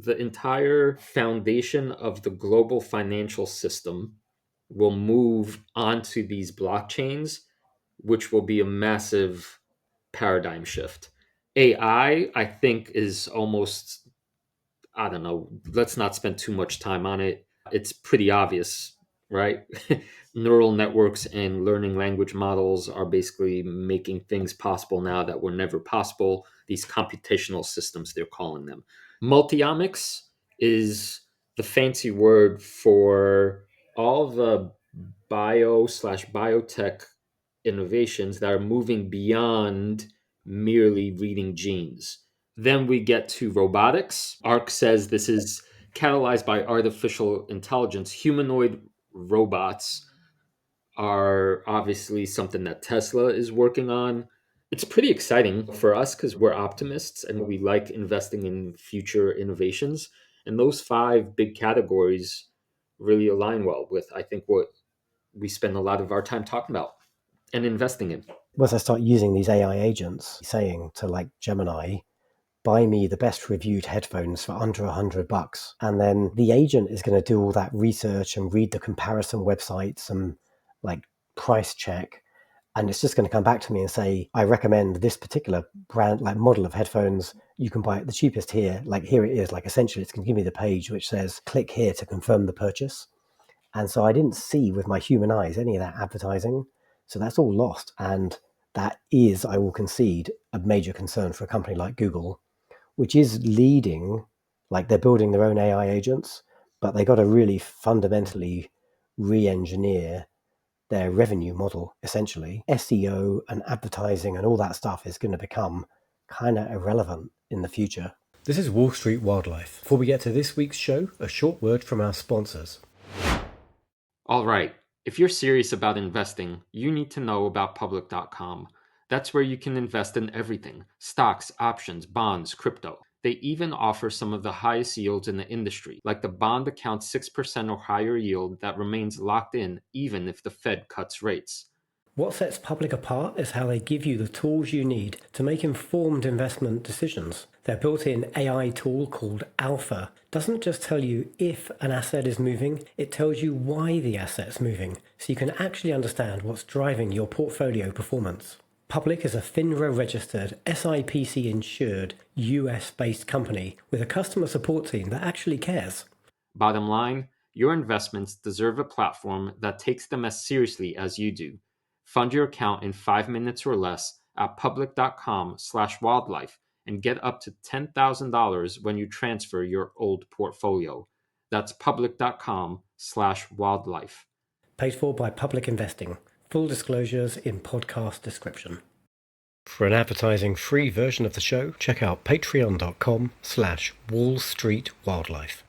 the entire foundation of the global financial system will move onto these blockchains, which will be a massive paradigm shift. AI, I think, is almost, I don't know, let's not spend too much time on it. It's pretty obvious, right? Neural networks and learning language models are basically making things possible now that were never possible. These computational systems, they're calling them. Multiomics is the fancy word for all the bio/biotech innovations that are moving beyond merely reading genes. Then we get to robotics. ARK says this is catalyzed by artificial intelligence. Humanoid robots are obviously something that Tesla is working on. It's pretty exciting for us because we're optimists and we like investing in future innovations. And those five big categories really align well with, I think, what we spend a lot of our time talking about and investing in. Once I start using these AI agents, saying to like Gemini, buy me the best reviewed headphones for under $100. And then the agent is going to do all that research and read the comparison websites and like price check. And it's just going to come back to me and say, I recommend this particular brand, like model of headphones. You can buy it the cheapest here. Like here it is. Like essentially it's going to give me the page which says, click here to confirm the purchase. And so I didn't see with my human eyes any of that advertising. So that's all lost. And that is, I will concede, a major concern for a company like Google, which is leading, like they're building their own AI agents, but they got to really fundamentally re-engineer their revenue model, essentially. SEO and advertising and all that stuff is going to become kind of irrelevant in the future. This is Wall Street Wildlife. Before we get to this week's show, a short word from our sponsors. All right. If you're serious about investing, you need to know about public.com. That's where you can invest in everything: stocks, options, bonds, crypto. They even offer some of the highest yields in the industry, like the bond account 6% or higher yield that remains locked in even if the Fed cuts rates. What sets Public apart is how they give you the tools you need to make informed investment decisions. Their built-in AI tool called Alpha doesn't just tell you if an asset is moving, it tells you why the asset's moving, so you can actually understand what's driving your portfolio performance. Public is a FINRA-registered, SIPC-insured, US-based company with a customer support team that actually cares. Bottom line, your investments deserve a platform that takes them as seriously as you do. Fund your account in 5 minutes or less at public.com/wildlife and get up to $10,000 when you transfer your old portfolio. That's public.com/wildlife. Paid for by Public Investing. Full disclosures in podcast description. For an advertising-free version of the show, check out patreon.com/Wall Street Wildlife.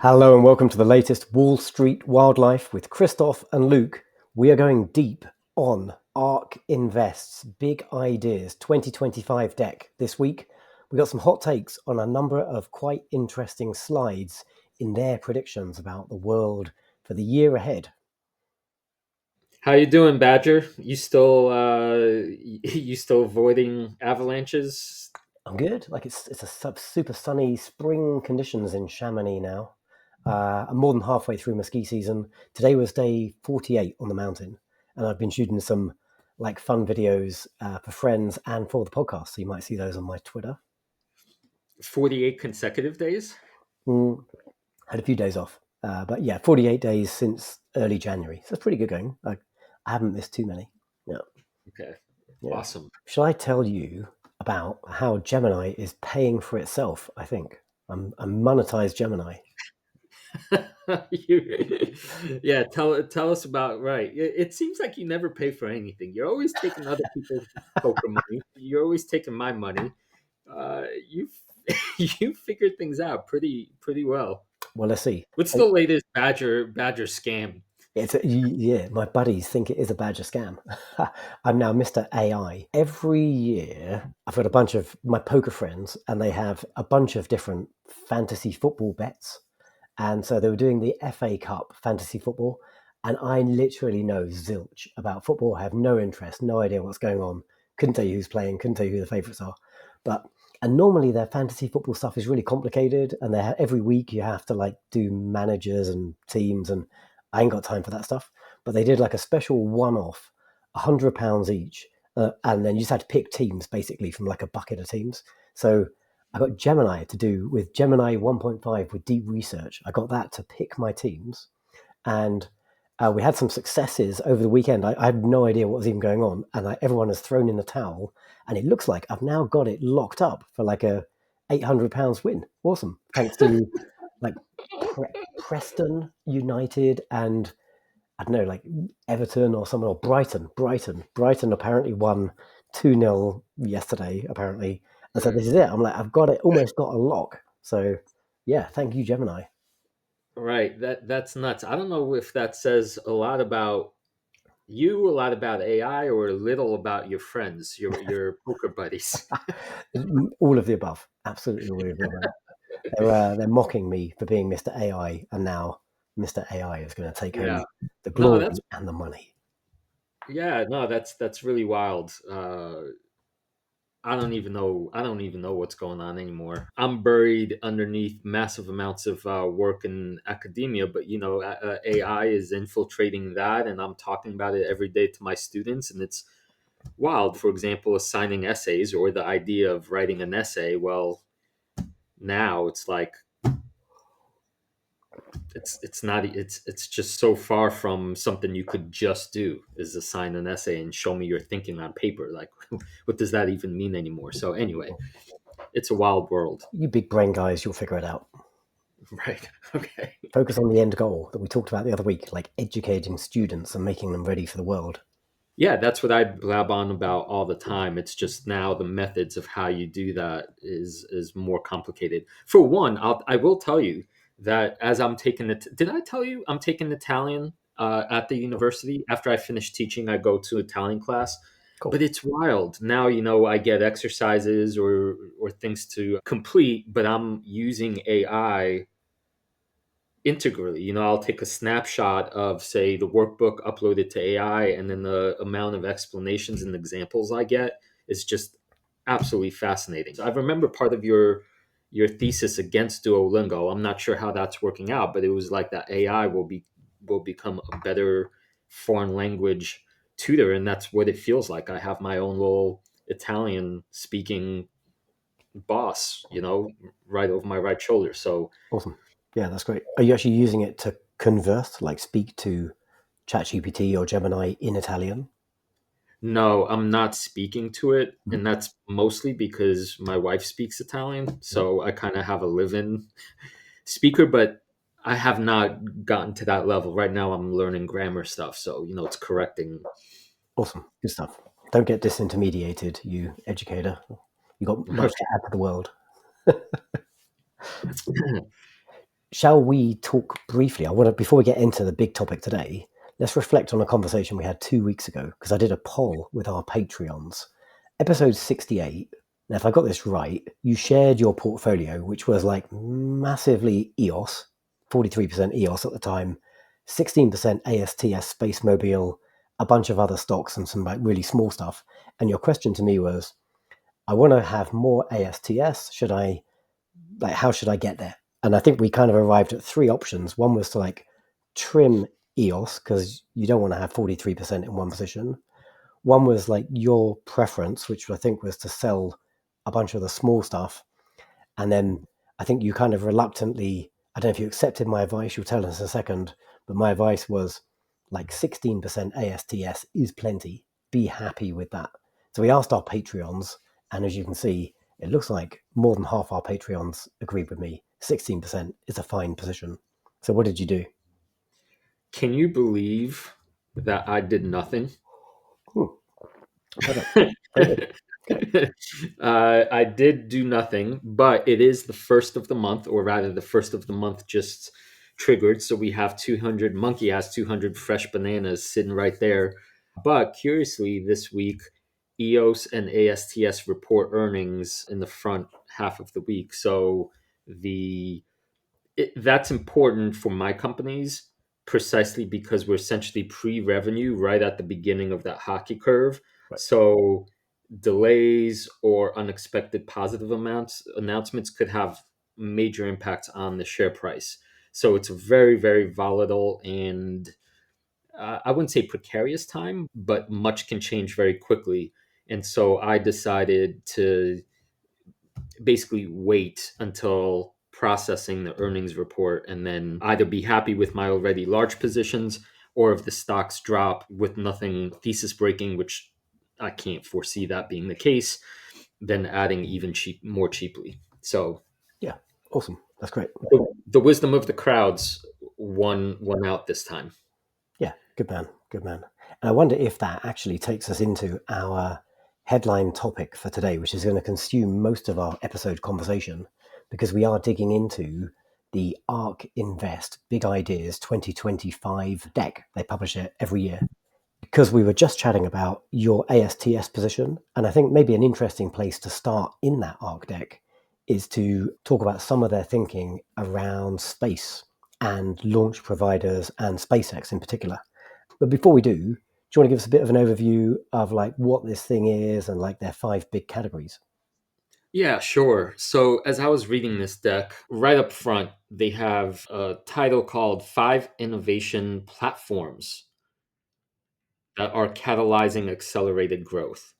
Hello and welcome to the latest Wall Street Wildlife with Krzysztof and Luke. We are going deep on ARK Invest's Big Ideas 2025 deck. This week, we got some hot takes on a number of quite interesting slides in their predictions about the world for the year ahead. How you doing, Badger? You still avoiding avalanches? I'm good. Like it's a super sunny spring conditions in Chamonix now. I'm more than halfway through my ski season. Today was day 48 on the mountain, and I've been shooting some like fun videos for friends and for the podcast. So you might see those on my Twitter. 48 consecutive days? Had a few days off, but yeah, 48 days since early January. So it's pretty good going. I haven't missed too many. Yeah. Okay. Yeah. Awesome. Shall I tell you about how Gemini is paying for itself? I think I'm monetized Gemini. Yeah, tell us about, right. It seems like you never pay for anything. You're always taking other people's poker money. You're always taking my money. You you figured things out pretty well. Well, let's see. What's the latest Badger scam? Yeah, my buddies think it is a Badger scam. I'm now Mr. AI. Every year, I've got a bunch of my poker friends, and they have a bunch of different fantasy football bets. And so they were doing the FA Cup fantasy football, and I literally know zilch about football. I have no interest, no idea what's going on. couldn't tell you who's playing, couldn't tell you who the favourites are. And normally their fantasy football stuff is really complicated, and every week you have to like do managers and teams, and I ain't got time for that stuff. But they did like a special one-off, £100 each, and then you just had to pick teams basically from like a bucket of teams. So I got Gemini to do with Gemini 1.5 with deep research. I got that to pick my teams, and we had some successes over the weekend. I had no idea what was even going on, and everyone has thrown in the towel. And it looks like I've now got it locked up for like a £800 win. Awesome, thanks to like Preston United and I don't know, like Everton or someone, or Brighton apparently won 2-0 yesterday, apparently. And so this is it. I'm like, I've got it, almost got a lock. So yeah, thank you, Gemini. Right. That's nuts. I don't know if that says a lot about you, a lot about AI, or a little about your friends, your poker buddies. All of the above. Absolutely all of the above. They're mocking me for being Mr. AI, and now Mr. AI is going to take Yeah. home the No, glory that's and the money. yeah, no, that's really wild. I don't even know what's going on anymore. I'm buried underneath massive amounts of work in academia, but AI is infiltrating that, and I'm talking about it every day to my students, and it's wild. For example, assigning essays or the idea of writing an essay. Well, now it's like it's not it's just so far from something you could just do, is assign an essay and show me your thinking on paper. Like, what does that even mean anymore? So anyway, it's a wild world. You big brain guys, you'll figure it out. Right. Okay. Focus on the end goal that we talked about the other week, like educating students and making them ready for the world. Yeah, that's what I blab on about all the time. It's just now the methods of how you do that is more complicated. For one, I will tell you that as I'm taking it, did I tell you I'm taking Italian at the university? After I finish teaching, I go to Italian class. Cool. But it's wild. Now, I get exercises or things to complete, but I'm using AI integrally. I'll take a snapshot of, say, the workbook, upload it to AI, and then the amount of explanations and examples I get is just absolutely fascinating. I remember part of your thesis against Duolingo. I'm not sure how that's working out, but it was like that AI will become a better foreign language tutor, and that's what it feels like. I have my own little Italian speaking boss, right over my right shoulder. So Awesome. Yeah, that's great. Are you actually using it to converse, like speak to ChatGPT or Gemini in Italian? no, I'm not speaking to it, and that's mostly because my wife speaks Italian, so I kind of have a live-in speaker, but I have not gotten to that level. Right now, I'm learning grammar stuff, so it's correcting. Awesome. Good stuff. Don't get disintermediated, you educator. You got much to add to the world. Shall we talk briefly? I want to, before we get into the big topic today, let's reflect on a conversation we had 2 weeks ago, because I did a poll with our Patreons. Episode 68. Now, if I got this right, you shared your portfolio, which was like massively EOS, 43% EOS at the time, 16% AST SpaceMobile, a bunch of other stocks and some like really small stuff. And your question to me was, I want to have more ASTS. How should I get there? And I think we kind of arrived at three options. One was to like trim EOS because you don't want to have 43% in one position. One was like your preference, which I think was to sell a bunch of the small stuff. And then I think you kind of reluctantly, I don't know if you accepted my advice, you'll tell us in a second, but my advice was like 16% ASTS is plenty. Be happy with that. So we asked our Patreons, and as you can see, it looks like more than half our Patreons agreed with me. 16% is a fine position. So what did you do? Can you believe that I did nothing? Hmm. Very good. Okay. I did do nothing, but it is the first of the month, or rather, the first of the month just triggered. So we have 200, Monkey has 200 fresh bananas sitting right there. But curiously, this week, EOS and ASTS report earnings in the front half of the week. So that's important for my companies, precisely because we're essentially pre-revenue right at the beginning of that hockey curve. Right. So delays or unexpected positive announcements could have major impacts on the share price. So it's a very, very volatile and I wouldn't say precarious time, but much can change very quickly. And so I decided to basically wait until processing the earnings report and then either be happy with my already large positions, or if the stocks drop with nothing thesis breaking, which I can't foresee that being the case, then adding even more cheaply. So Yeah, awesome. That's great. the wisdom of the crowds won out this time. Yeah, good man, good man. And I wonder if that actually takes us into our headline topic for today, which is going to consume most of our episode conversation, because we are digging into the ARK Invest Big Ideas 2025 deck. They publish it every year. Because we were just chatting about your ASTS position, and I think maybe an interesting place to start in that ARC deck is to talk about some of their thinking around space and launch providers and SpaceX in particular. But before we do you want to give us a bit of an overview of like what this thing is and like their 5 big categories? Yeah, sure. So, as I was reading this deck, right up front, they have a title called Five Innovation Platforms that are catalyzing accelerated growth.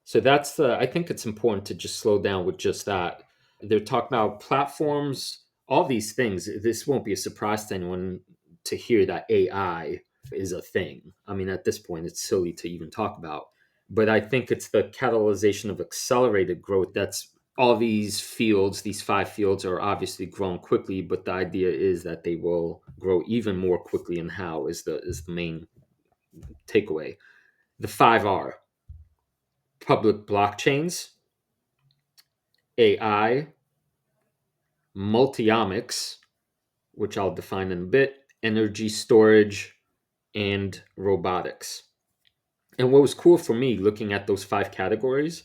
So I think it's important to just slow down with just that. They're talking about platforms, all these things. This won't be a surprise to anyone to hear that AI is a thing. I mean, at this point, it's silly to even talk about. But I think it's the catalyzation of accelerated growth. That's all these fields, these 5 fields are obviously growing quickly, but the idea is that they will grow even more quickly, and how is the main takeaway. The 5 are public blockchains, AI, multiomics, which I'll define in a bit, energy storage, and robotics. And what was cool for me looking at those 5 categories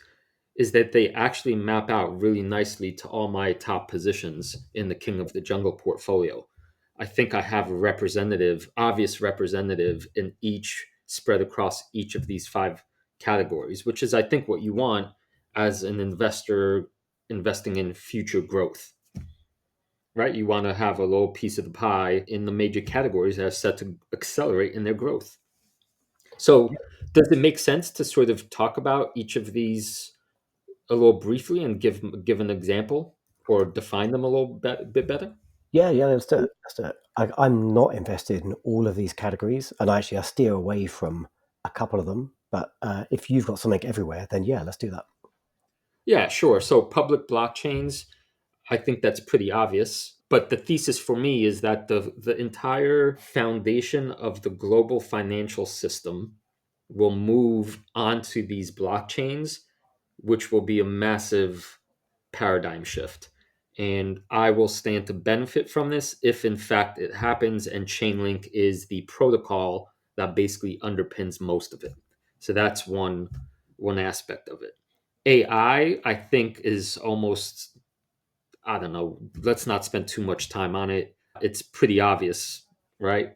is that they actually map out really nicely to all my top positions in the King of the Jungle portfolio. I think I have a obvious representative in each, spread across each of these 5 categories, which is, I think, what you want as an investor investing in future growth, right? You want to have a little piece of the pie in the major categories that are set to accelerate in their growth. So, does it make sense to sort of talk about each of these a little briefly and give an example or define them a bit better? Yeah, let's do it. Let's do it. I'm not invested in all of these categories, and actually, I steer away from a couple of them. But if you've got something everywhere, then yeah, let's do that. Yeah, sure. So, public blockchains, I think that's pretty obvious. But the thesis for me is that the entire foundation of the global financial system will move onto these blockchains, which will be a massive paradigm shift. And I will stand to benefit from this if, in fact, it happens. And Chainlink is the protocol that basically underpins most of it. So that's one aspect of it. AI, I think, is almost, I don't know, let's not spend too much time on it. It's pretty obvious, right?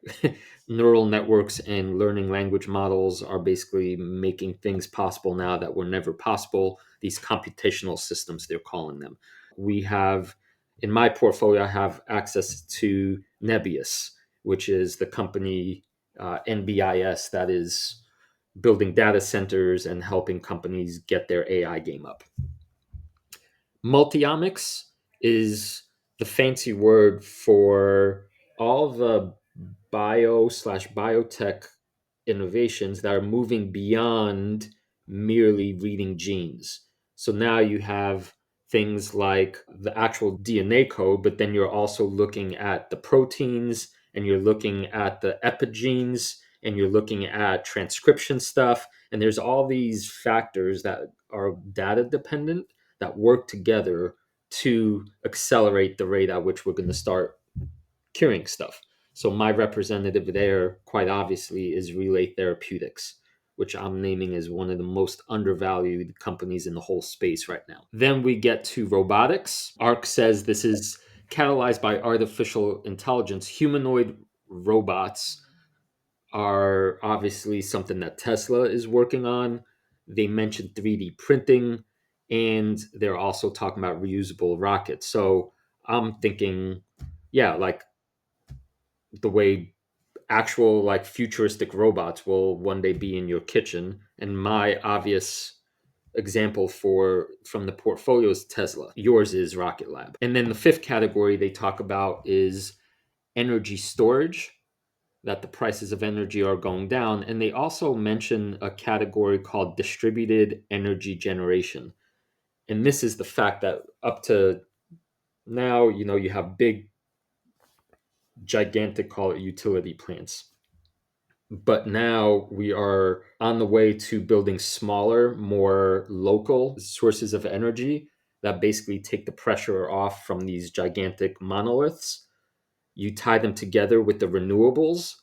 Neural networks and learning language models are basically making things possible now that were never possible. These computational systems, they're calling them. We have, in my portfolio, I have access to Nebius, which is the company NBIS that is building data centers and helping companies get their AI game up. Multiomics is the fancy word for all the bio/biotech innovations that are moving beyond merely reading genes. So now you have things like the actual DNA code, but then you're also looking at the proteins and you're looking at the epigenes and you're looking at transcription stuff. And there's all these factors that are data dependent that work together to accelerate the rate at which we're going to start curing stuff. So my representative there, quite obviously, is Relay Therapeutics, which I'm naming as one of the most undervalued companies in the whole space right now. Then we get to robotics. ARK says this is catalyzed by artificial intelligence. Humanoid robots are obviously something that Tesla is working on. They mentioned 3D printing, and they're also talking about reusable rockets. So I'm thinking, yeah, like the way actual like futuristic robots will one day be in your kitchen. And my obvious example for from the portfolio is Tesla. Yours is Rocket Lab. And then the fifth category they talk about is energy storage, that the prices of energy are going down. And they also mention a category called distributed energy generation. And this is the fact that up to now, you have big, gigantic, call it utility plants. But now we are on the way to building smaller, more local sources of energy that basically take the pressure off from these gigantic monoliths. You tie them together with the renewables,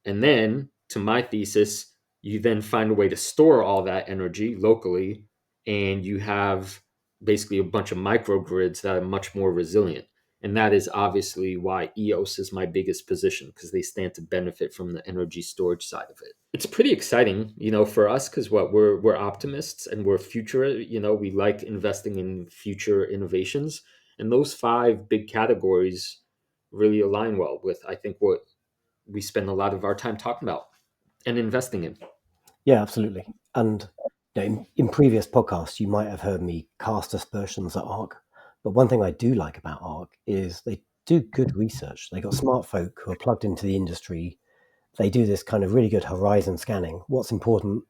and then, to my thesis, you then find a way to store all that energy locally, and you have basically a bunch of microgrids that are much more resilient. And that is obviously why EOS is my biggest position, because they stand to benefit from the energy storage side of it. It's pretty exciting, for us, because we're optimists and we're future. We like investing in future innovations, and those five big categories really align well with, I think, what we spend a lot of our time talking about and investing in. Yeah, absolutely. And in previous podcasts, you might have heard me cast aspersions at ARK. But one thing I do like about ARK is they do good research. They got smart folk who are plugged into the industry. They do this kind of really good horizon scanning, what's important,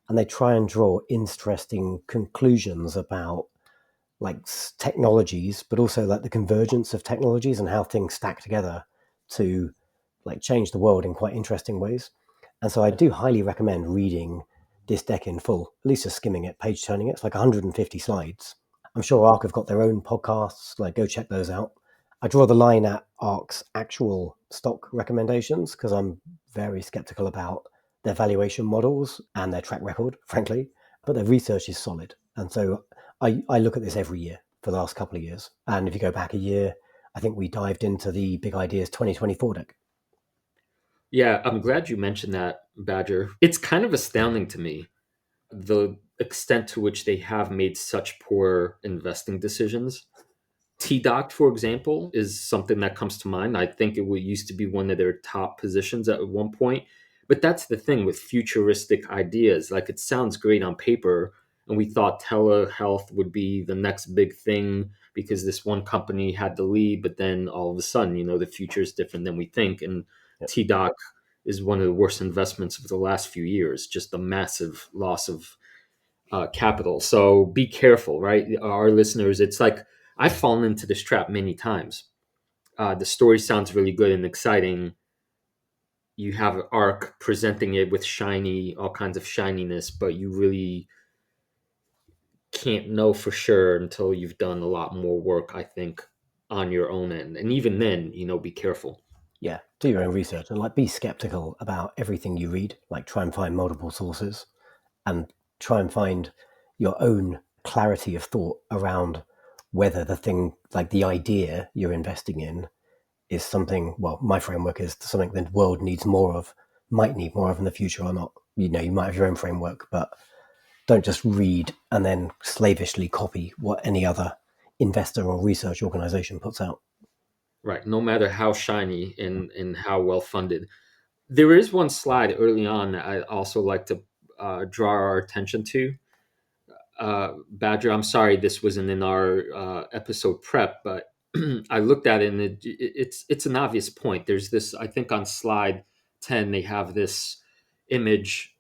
and they try and draw interesting conclusions about like technologies, but also like the convergence of technologies and how things stack together to like change the world in quite interesting ways. And so I do highly recommend reading this deck in full, at least just skimming it, page turning it. It's like 150 slides. I'm sure ARK have got their own podcasts, like go check those out. I draw the line at ARK's actual stock recommendations because I'm very skeptical about their valuation models and their track record, frankly, but their research is solid. And so I look at this every year for the last couple of years. And if you go back a year, I think we dived into the Big Ideas 2024 deck. Yeah, I'm glad you mentioned that, Badger. It's kind of astounding to me the extent to which they have made such poor investing decisions. T-Doc, for example, is something that comes to mind. I think it used to be one of their top positions at one point. But that's the thing with futuristic ideas. Like, it sounds great on paper, and we thought telehealth would be the next big thing because this one company had the lead, but then all of a sudden, the future is different than we think. And Yep. T-Doc is one of the worst investments of the last few years, just a massive loss of capital. So be careful, right? Our listeners, it's like I've fallen into this trap many times. The story sounds really good and exciting. You have ARK presenting it with all kinds of shininess, but you really can't know for sure until you've done a lot more work, I think, on your own end. And even then, be careful. Yeah, do your own research and like be skeptical about everything you read. Like try and find multiple sources and try and find your own clarity of thought around whether the thing, like the idea you're investing in, is something. Well, my framework is something the world needs more of, might need more of in the future or not. You might have your own framework, but don't just read and then slavishly copy what any other investor or research organization puts out. Right. No matter how shiny and how well funded. There is one slide early on that I also like to draw our attention to. Badger, I'm sorry this wasn't in our episode prep, but I looked at it and it's an obvious point. There's this, I think on slide 10, they have this image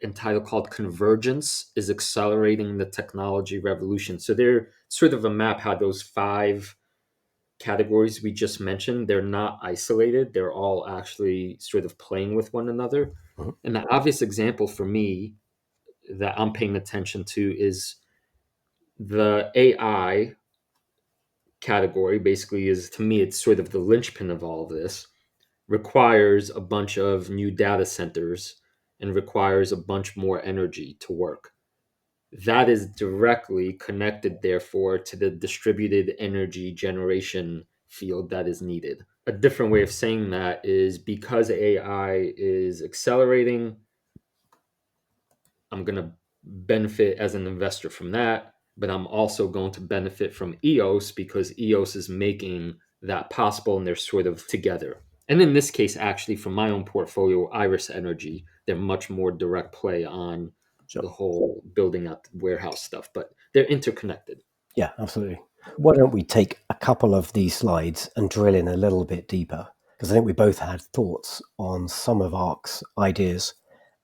entitled called Convergence is Accelerating the Technology Revolution. So they're sort of a map how those five categories we just mentioned, they're not isolated. They're all actually sort of playing with one another. Mhm. And the obvious example for me that I'm paying attention to is the AI category. Basically, is to me, it's sort of the linchpin of all of this. Requires a bunch of new data centers and requires a bunch more energy to work. That is directly connected, therefore, to the distributed energy generation field that is needed. A different way of saying that is because AI is accelerating, I'm going to benefit as an investor from that, but I'm also going to benefit from EOS because EOS is making that possible and they're sort of together. And in this case, actually, from my own portfolio, Iris Energy, they're much more direct play on Sure. the whole building up warehouse stuff, but they're interconnected. Yeah, absolutely. Why don't we take a couple of these slides and drill in a little bit deeper? Because I think we both had thoughts on some of ARK's ideas.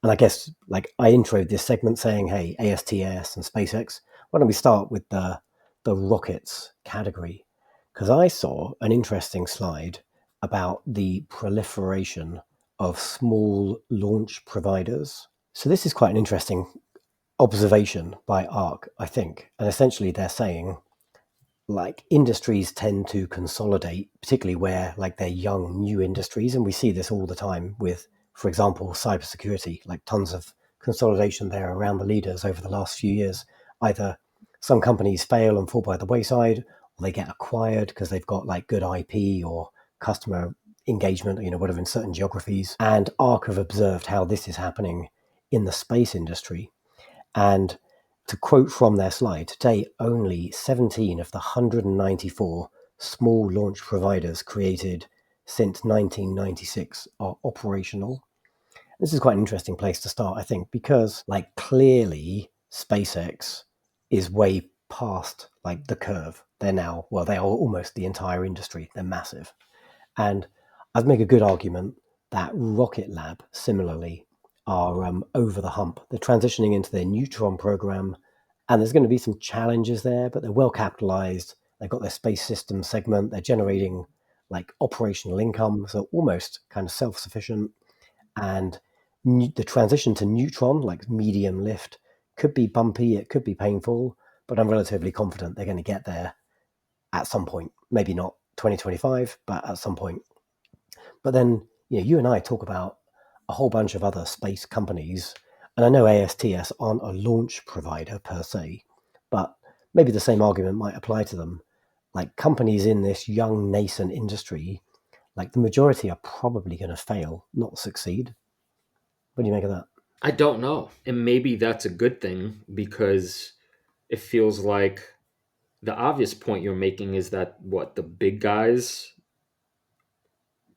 And I guess, like, I introed this segment saying, hey, ASTS and SpaceX. Why don't we start with the rockets category? Because I saw an interesting slide about the proliferation of small launch providers. So this is quite an interesting observation by ARK, I think. And essentially they're saying, like, industries tend to consolidate, particularly where like they're young, new industries. And we see this all the time with, for example, cybersecurity, like tons of consolidation there around the leaders over the last few years. Either some companies fail and fall by the wayside, or they get acquired because they've got like good IP or customer engagement, whatever, in certain geographies. And ARK have observed how this is happening in the space industry. And to quote from their slide, today only 17 of the 194 small launch providers created since 1996 are operational. This is quite an interesting place to start, I think, because like clearly SpaceX is way past like the curve. They're now, well, they are almost the entire industry. They're massive. And I'd make a good argument that Rocket Lab, similarly, are over the hump. They're transitioning into their Neutron program, and there's going to be some challenges there, but they're well capitalized. They've got their space system segment. They're generating like operational income, so almost kind of self-sufficient. And the transition to Neutron, like medium lift, could be bumpy. It could be painful, but I'm relatively confident they're going to get there at some point. Maybe not 2025, but at some point. But then, you and I talk about a whole bunch of other space companies, and I know ASTS aren't a launch provider per se, but maybe the same argument might apply to them. Like companies in this young nascent industry, like the majority are probably going to fail, not succeed. What do you make of that? I don't know. And maybe that's a good thing because it feels like the obvious point you're making is that what the big guys,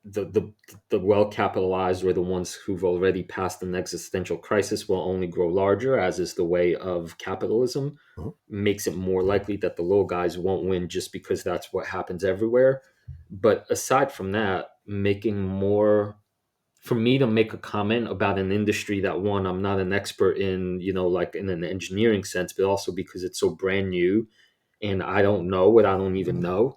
the well capitalized, or the ones who've already passed an existential crisis, will only grow larger, as is the way of capitalism. Mhm. Makes it more likely that the little guys won't win just because that's what happens everywhere. But aside from that, making more, for me to make a comment about an industry that, one, I'm not an expert in, like in an engineering sense, but also because it's so brand new and I don't know what I don't even know.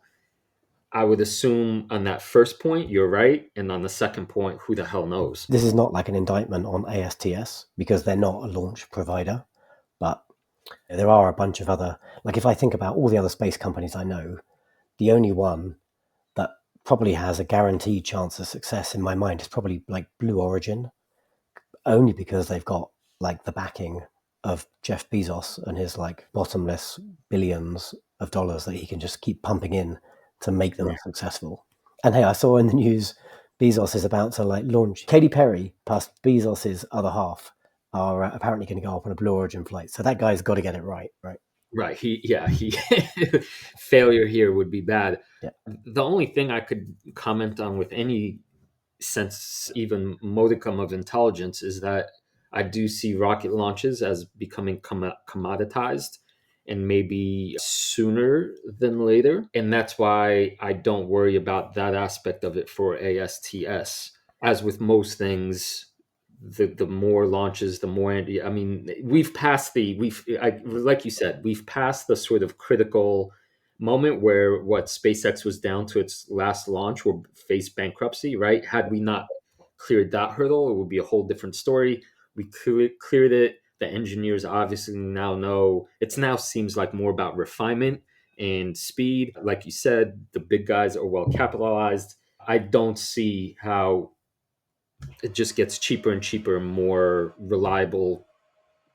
I would assume on that first point, you're right. And on the second point, who the hell knows? This is not like an indictment on ASTS because they're not a launch provider, but there are a bunch of other, like if I think about all the other space companies I know, the only one that probably has a guaranteed chance of success in my mind is probably like Blue Origin, only because they've got like the backing of Jeff Bezos and his like bottomless billions of dollars that he can just keep pumping in to make them successful. And hey, I saw in the news Bezos is about to like launch. Katy Perry, plus Bezos's other half, are apparently going to go up on a Blue Origin flight. So that guy's got to get it right, right? Right. He failure here would be bad. Yeah. The only thing I could comment on with any sense, even modicum of intelligence, is that I do see rocket launches as becoming commoditized and maybe sooner than later. And that's why I don't worry about that aspect of it for ASTS. As with most things, the more launches, the more, I mean, like you said, we've passed the sort of critical moment where what SpaceX was down to its last launch will face bankruptcy, right? Had we not cleared that hurdle, it would be a whole different story. We cleared it. The engineers obviously now know, it's now seems like more about refinement and speed. Like you said, the big guys are well capitalized. I don't see how it just gets cheaper and cheaper and more reliable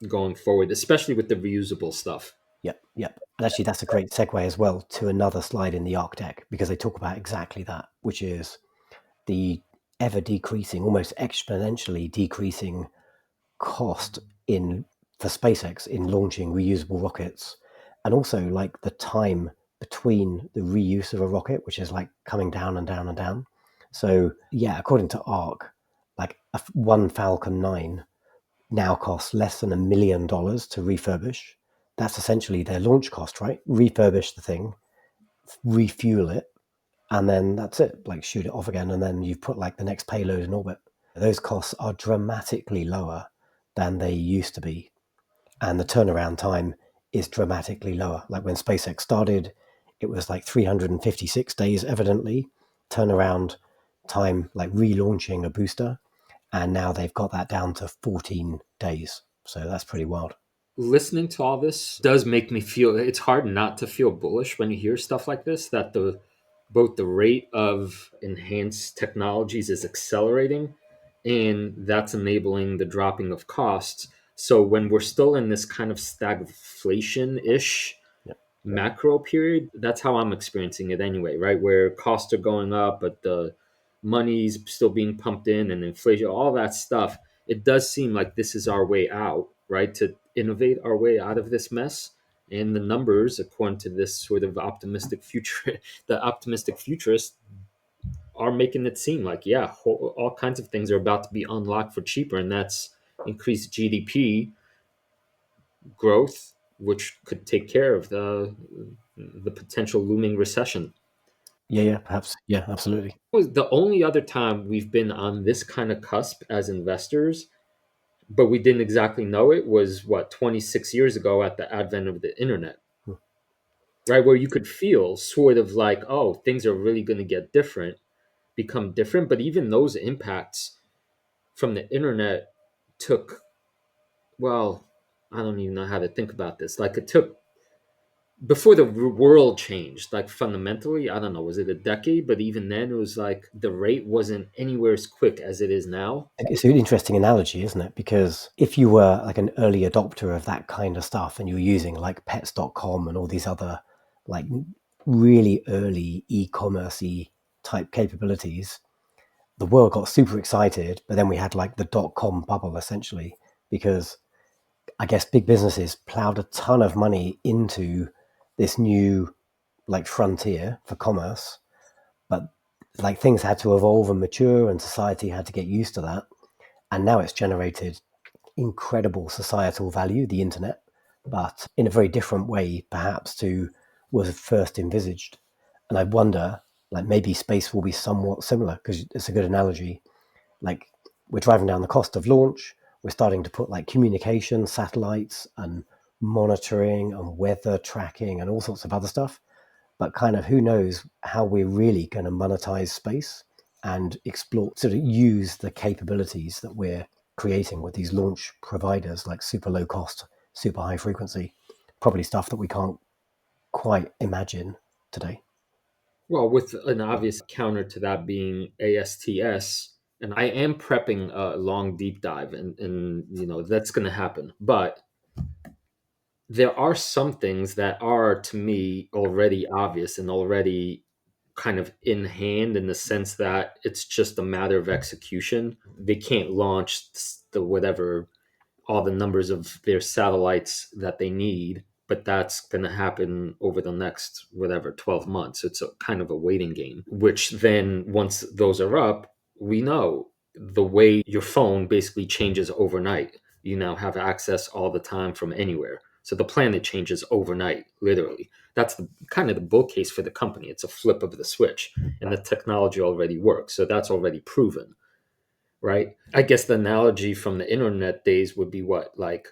going forward, especially with the reusable stuff. Yep, yep. And actually, that's a great segue as well to another slide in the ARC deck, because they talk about exactly that, which is the ever decreasing, almost exponentially decreasing cost in for SpaceX in launching reusable rockets, and also like the time between the reuse of a rocket, which is like coming down and down and down. So yeah, according to ARK, like one Falcon 9 now costs less than $1 million to refurbish. That's essentially their launch cost, right? Refurbish the thing, refuel it, and then that's it. Like shoot it off again, and then you've put like the next payload in orbit. Those costs are dramatically lower than they used to be, and the turnaround time is dramatically lower. Like when SpaceX started, it was like 356 days, evidently, turnaround time, like relaunching a booster. And now they've got that down to 14 days. So that's pretty wild. Listening to all this does make me feel it's hard not to feel bullish when you hear stuff like this, that the both the rate of enhanced technologies is accelerating and that's enabling the dropping of costs. So when we're still in this kind of stagflation-ish Yep. macro period, that's how I'm experiencing it anyway, right? Where costs are going up, but the money's still being pumped in and inflation, all that stuff. It does seem like this is our way out, right? To innovate our way out of this mess. And the numbers, according to this sort of optimistic future, the optimistic futurists are making it seem like, yeah, all kinds of things are about to be unlocked for cheaper. And that's increased GDP growth, which could take care of the potential looming recession. Yeah, perhaps. Yeah, absolutely. Was the only other time we've been on this kind of cusp as investors, but we didn't exactly know it, was what, 26 years ago at the advent of the internet, Hmm. right? Where you could feel sort of like, oh, things are really going to get different, become different. But even those impacts from the internet took, well, I don't even know how to think about this. Like it took before the world changed, like fundamentally, I don't know, was it a decade? But even then, it was like the rate wasn't anywhere as quick as it is now. It's an interesting analogy, isn't it? Because if you were like an early adopter of that kind of stuff and you were using like pets.com and all these other like really early e-commerce type capabilities, the world got super excited, but then we had like the .com bubble essentially, because I guess big businesses plowed a ton of money into this new like frontier for commerce, but like things had to evolve and mature and society had to get used to that. And now it's generated incredible societal value, the internet, but in a very different way perhaps to was first envisaged. And I wonder, like maybe space will be somewhat similar, because it's a good analogy. Like we're driving down the cost of launch, we're starting to put like communication satellites and monitoring and weather tracking and all sorts of other stuff, but kind of who knows how we're really going to monetize space and explore, sort of use the capabilities that we're creating with these launch providers, like super low cost, super high frequency, probably stuff that we can't quite imagine today. Well, with an obvious counter to that being ASTS, and I am prepping a long deep dive, and you know that's going to happen. But there are some things that are to me already obvious and already kind of in hand, in the sense that it's just a matter of execution. They can't launch the whatever, all the numbers of their satellites that they need, but that's going to happen over the next whatever 12 months. It's a kind of a waiting game, which then once those are up, we know the way your phone basically changes overnight. You now have access all the time from anywhere. So the planet changes overnight, literally. That's the kind of the bull case for the company. It's a flip of the switch, and the technology already works. So that's already proven, right? I guess the analogy from the internet days would be what? Like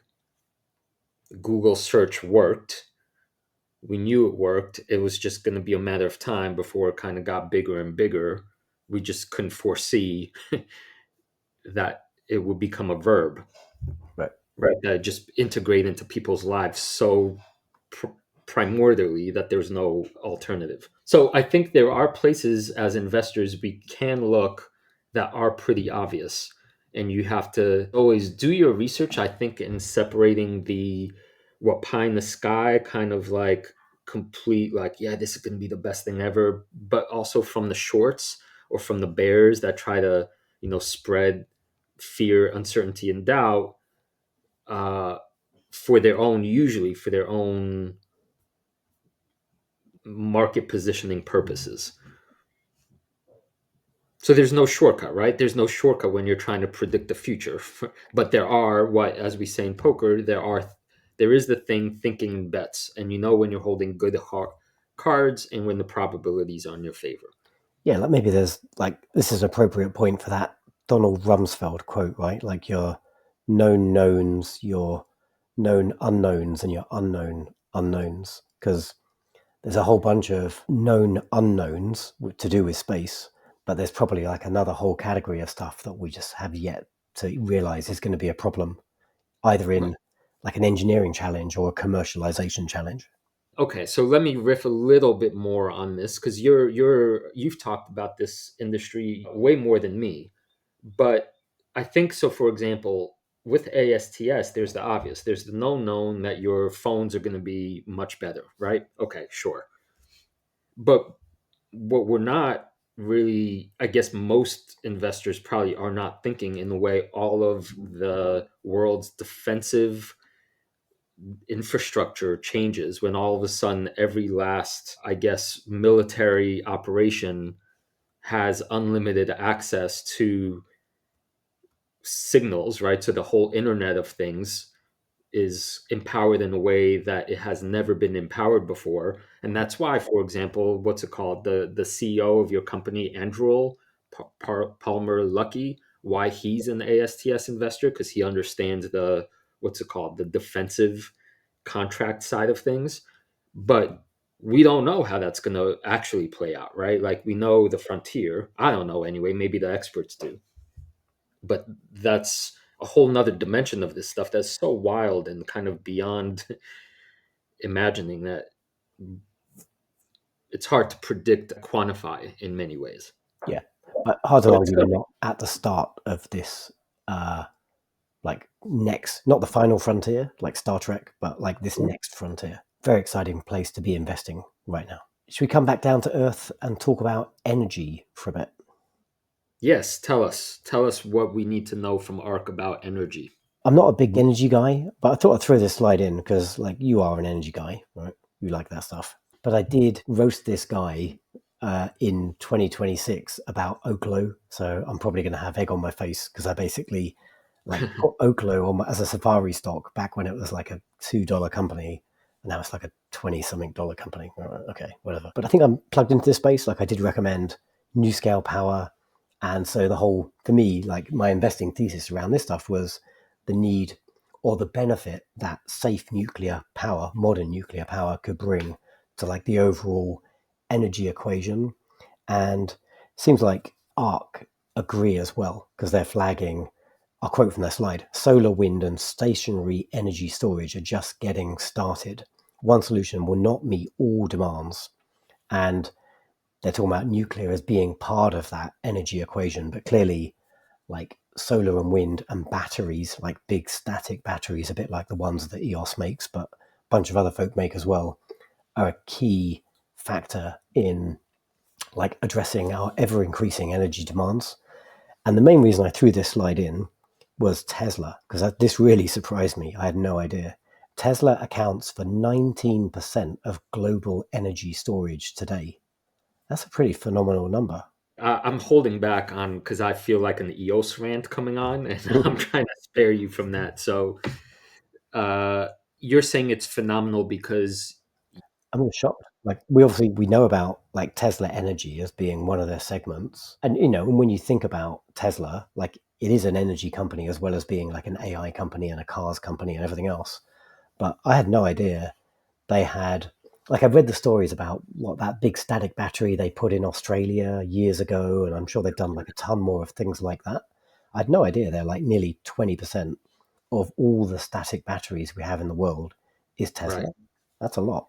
Google search worked. We knew it worked. It was just going to be a matter of time before it kind of got bigger and bigger. We just couldn't foresee that it would become a verb, Right. right? That just integrate into people's lives so pr- primordially that there's no alternative. So I think there are places as investors we can look that are pretty obvious. And you have to always do your research, I think, in separating the what pie in the sky kind of like complete, like, yeah, this is going to be the best thing ever, but also from the shorts or from the bears that try to, spread fear, uncertainty, and doubt. uh, usually for their own market positioning purposes. So there's no shortcut, right? There's no shortcut when you're trying to predict the future. But there are, what as we say in poker, there is the thing thinking bets, and you know when you're holding good cards and when the probabilities are in your favor. Yeah, like maybe there's like this is an appropriate point for that Donald Rumsfeld quote, right? Like your known knowns, your known unknowns, and your unknown unknowns. Because there's a whole bunch of known unknowns to do with space, but there's probably like another whole category of stuff that we just have yet to realize is going to be a problem, either Right. in like an engineering challenge or a commercialization challenge. Okay, so let me riff a little bit more on this because you've talked about this industry way more than me. But I think so, for example, with ASTS, there's the obvious. There's the known that your phones are going to be much better, right? Okay, sure. But what we're not really, I guess most investors probably are not thinking in the way all of the world's defensive infrastructure changes when all of a sudden every last, I guess, military operation has unlimited access to signals, right? So the whole Internet of Things is empowered in a way that it has never been empowered before. And that's why, for example, what's it called? The CEO of your company, Andrew Palmer Luckey, why he's an ASTS investor, because he understands the, what's it called? The defensive contract side of things. But we don't know how that's going to actually play out, right? Like we know the frontier. I don't know anyway. Maybe the experts do, but that's a whole nother dimension of this stuff that's so wild and kind of beyond imagining that it's hard to predict, quantify in many ways. Yeah, but hard to But it's argue we're not at the start of this, like next, not the final frontier, like Star Trek, but like this next frontier. Very exciting place to be investing right now. Should we come back down to earth and talk about energy for a bit? yes, tell us what we need to know from ARK about energy. I'm not a big energy guy, but I thought I'd throw this slide in because, like, you are an energy guy, right? You like that stuff. But I did roast this guy in 2026 about Oklo, so I'm probably going to have egg on my face because I basically like put Oklo on as a Safari stock back when it was like a $2 company, and now it's like a 20-something dollar company. Okay, whatever. But I think I'm plugged into this space. Like I did recommend New Scale Power, and so the whole, for me, like my investing thesis around this stuff was the need or the benefit that safe nuclear power, modern nuclear power, could bring to like the overall energy equation. And seems like ARK agree as well because they're flagging, I'll quote from their slide, solar, wind, and stationary energy storage are just getting started. One solution will not meet all demands. And they're talking about nuclear as being part of that energy equation, but clearly like solar and wind and batteries, like big static batteries, a bit like the ones that EOS makes, but a bunch of other folk make as well, are a key factor in like addressing our ever increasing energy demands. And the main reason I threw this slide in was Tesla, because this really surprised me. I had no idea. Tesla accounts for 19% of global energy storage today. That's a pretty phenomenal number. I'm holding back on because I feel like an EOS rant coming on, and I'm trying to spare you from that. So uh, you're saying it's phenomenal because I'm just shocked. Like we know about like Tesla Energy as being one of their segments, and and when you think about Tesla, like it is an energy company as well as being like an AI company and a cars company and everything else. But I had no idea they had. Like I've read the stories about what that big static battery they put in Australia years ago, and I'm sure they've done like a ton more of things like that. I had no idea they're like nearly 20% of all the static batteries we have in the world is right. Tesla. That's a lot.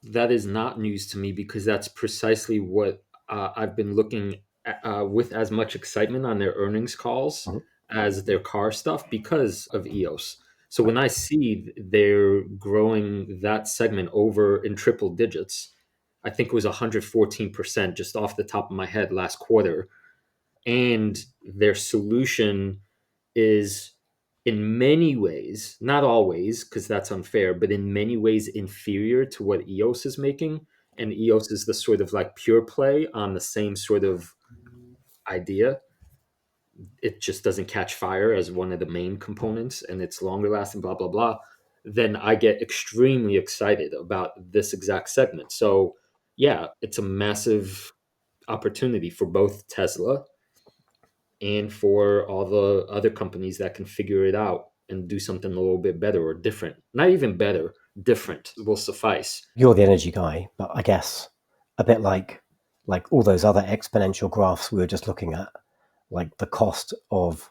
That is not news to me because that's precisely what I've been looking at, with as much excitement on their earnings calls Mhm. as their car stuff because of EOS. So when I see they're growing that segment over in triple digits, I think it was 114% just off the top of my head last quarter. And their solution is in many ways, not always, because that's unfair, but in many ways inferior to what EOS is making. And EOS is the sort of like pure play on the same sort of idea. It just doesn't catch fire as one of the main components and it's longer lasting, blah, blah, blah. Then I get extremely excited about this exact segment. So, yeah, it's a massive opportunity for both Tesla and for all the other companies that can figure it out and do something a little bit better or different. Not even better, different will suffice. You're the energy guy, but I guess a bit like all those other exponential graphs we were just looking at, like the cost of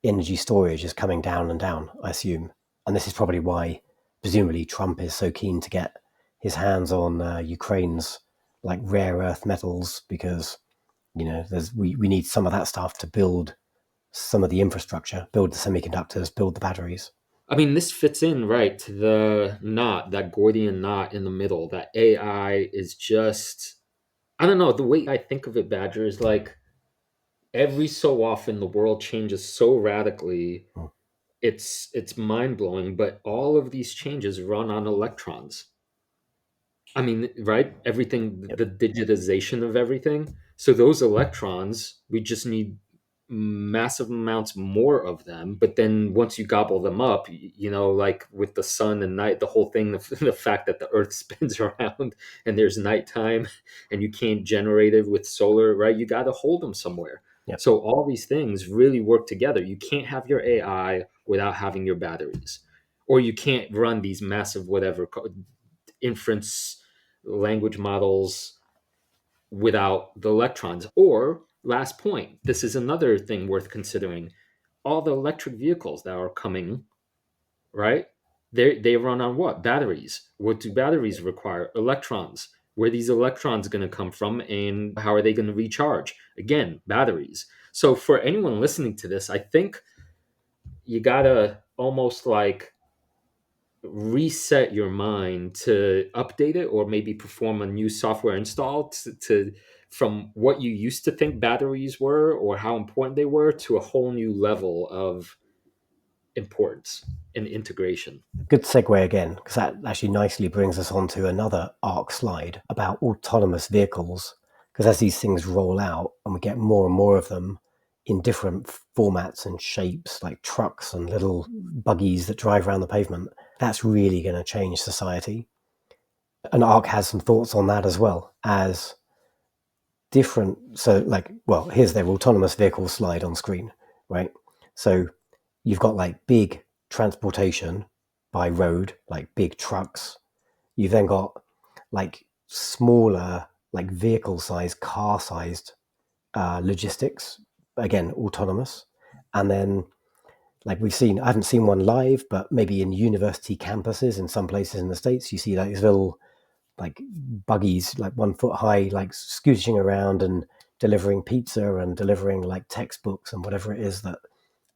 energy storage is coming down and down, I assume. And this is probably why, presumably, Trump is so keen to get his hands on Ukraine's like rare earth metals, because we need some of that stuff to build some of the infrastructure, build the semiconductors, build the batteries. I mean, this fits in right to the knot, that Gordian knot in the middle. That AI is just, I don't know, the way I think of it, Badger, is like every so often the world changes so radically. Hmm. It's mind blowing, but all of these changes run on electrons. I mean, right? Everything, Yep. the digitization of everything. So those electrons, we just need massive amounts more of them. But then once you gobble them up, like with the sun and night, the whole thing, the fact that the earth spins around and there's nighttime and you can't generate it with solar, right? You got to hold them somewhere. Yep. So all these things really work together. You can't have your AI without having your batteries, or you can't run these massive whatever inference language models without the electrons. Or, last point, this is another thing worth considering. All the electric vehicles that are coming, right? They run on what? Batteries. What do batteries require? Electrons. Where are these electrons going to come from and how are they going to recharge? Again, batteries. So for anyone listening to this, I think you got to almost like reset your mind to update it or maybe perform a new software install to from what you used to think batteries were or how important they were to a whole new level of importance and integration. Good segue again, because that actually nicely brings us on to another ARC slide about autonomous vehicles. Because as these things roll out and we get more and more of them in different formats and shapes, like trucks and little buggies that drive around the pavement, that's really going to change society. And ARC has some thoughts on that as well as different. So, like, well, here's their autonomous vehicle slide on screen, right? So you've got like big transportation by road, like big trucks. You've then got like smaller, like vehicle sized, car sized logistics, again, autonomous. And then, like I haven't seen one live, but maybe in university campuses in some places in the States, you see like these little like buggies, like 1 foot high, like scooching around and delivering pizza and delivering like textbooks and whatever it is that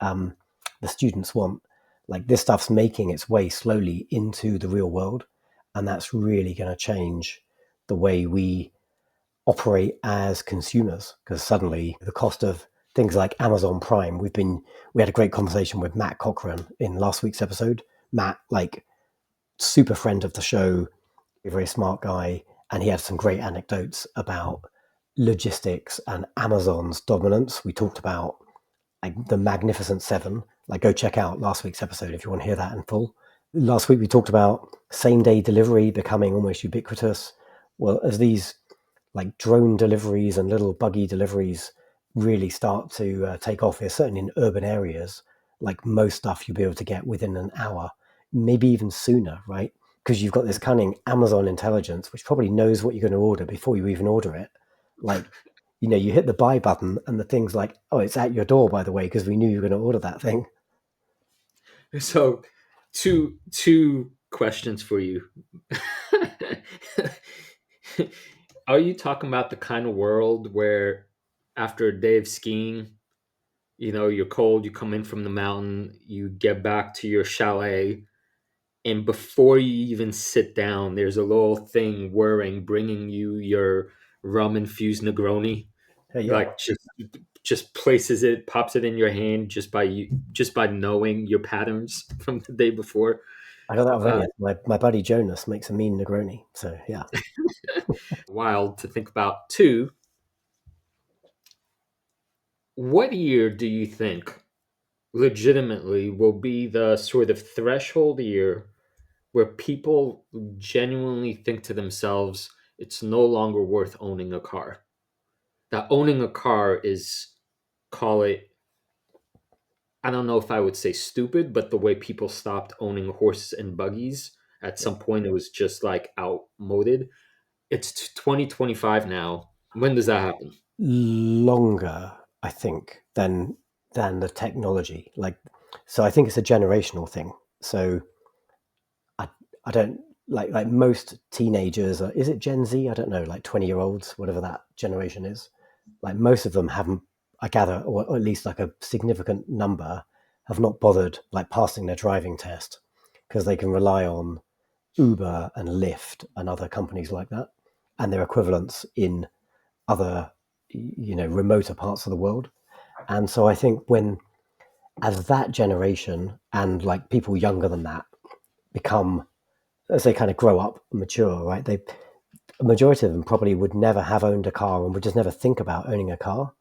um, the students want. Like this stuff's making its way slowly into the real world, and that's really going to change the way we operate as consumers. Because suddenly the cost of things like Amazon Prime, we had a great conversation with Matt Cochran in last week's episode. Matt, like super friend of the show, a very smart guy, and he had some great anecdotes about logistics and Amazon's dominance. We talked about like the Magnificent Seven. Like, go check out last week's episode if you want to hear that in full. Last week we talked about same day delivery becoming almost ubiquitous. Well, as these like drone deliveries and little buggy deliveries really start to take off here, certainly in urban areas, like most stuff you'll be able to get within an hour, maybe even sooner, right? Because you've got this cunning Amazon intelligence, which probably knows what you're going to order before you even order it. Like, you hit the buy button and the thing's like, oh, it's at your door, by the way, because we knew you were going to order that thing. So two questions for you. Are you talking about the kind of world where after a day of skiing, you're cold, you come in from the mountain, you get back to your chalet, and before you even sit down, there's a little thing whirring, bringing you your rum infused Negroni, Yeah. like just just places it, pops it in your hand just by knowing your patterns from the day before. I got that already. My buddy Jonas makes a mean Negroni. So yeah. Wild to think about. Two, what year do you think legitimately will be the sort of threshold year where people genuinely think to themselves, it's no longer worth owning a car? That owning a car is, call it, I don't know if I would say stupid, but the way people stopped owning horses and buggies at Yeah. some point, it was just like outmoded. It's 2025 now. When does that happen? Longer, I think, than the technology. Like, so I think it's a generational thing. So I I don't like most teenagers. Is it Gen Z? I don't know, like 20-year-olds, whatever that generation is. Like most of them haven't, I gather, or at least like a significant number, have not bothered like passing their driving test because they can rely on Uber and Lyft and other companies like that and their equivalents in other, remoter parts of the world. And so I think when, as that generation and like people younger than that become, as they kind of grow up, mature, right? A majority of them probably would never have owned a car and would just never think about owning a car.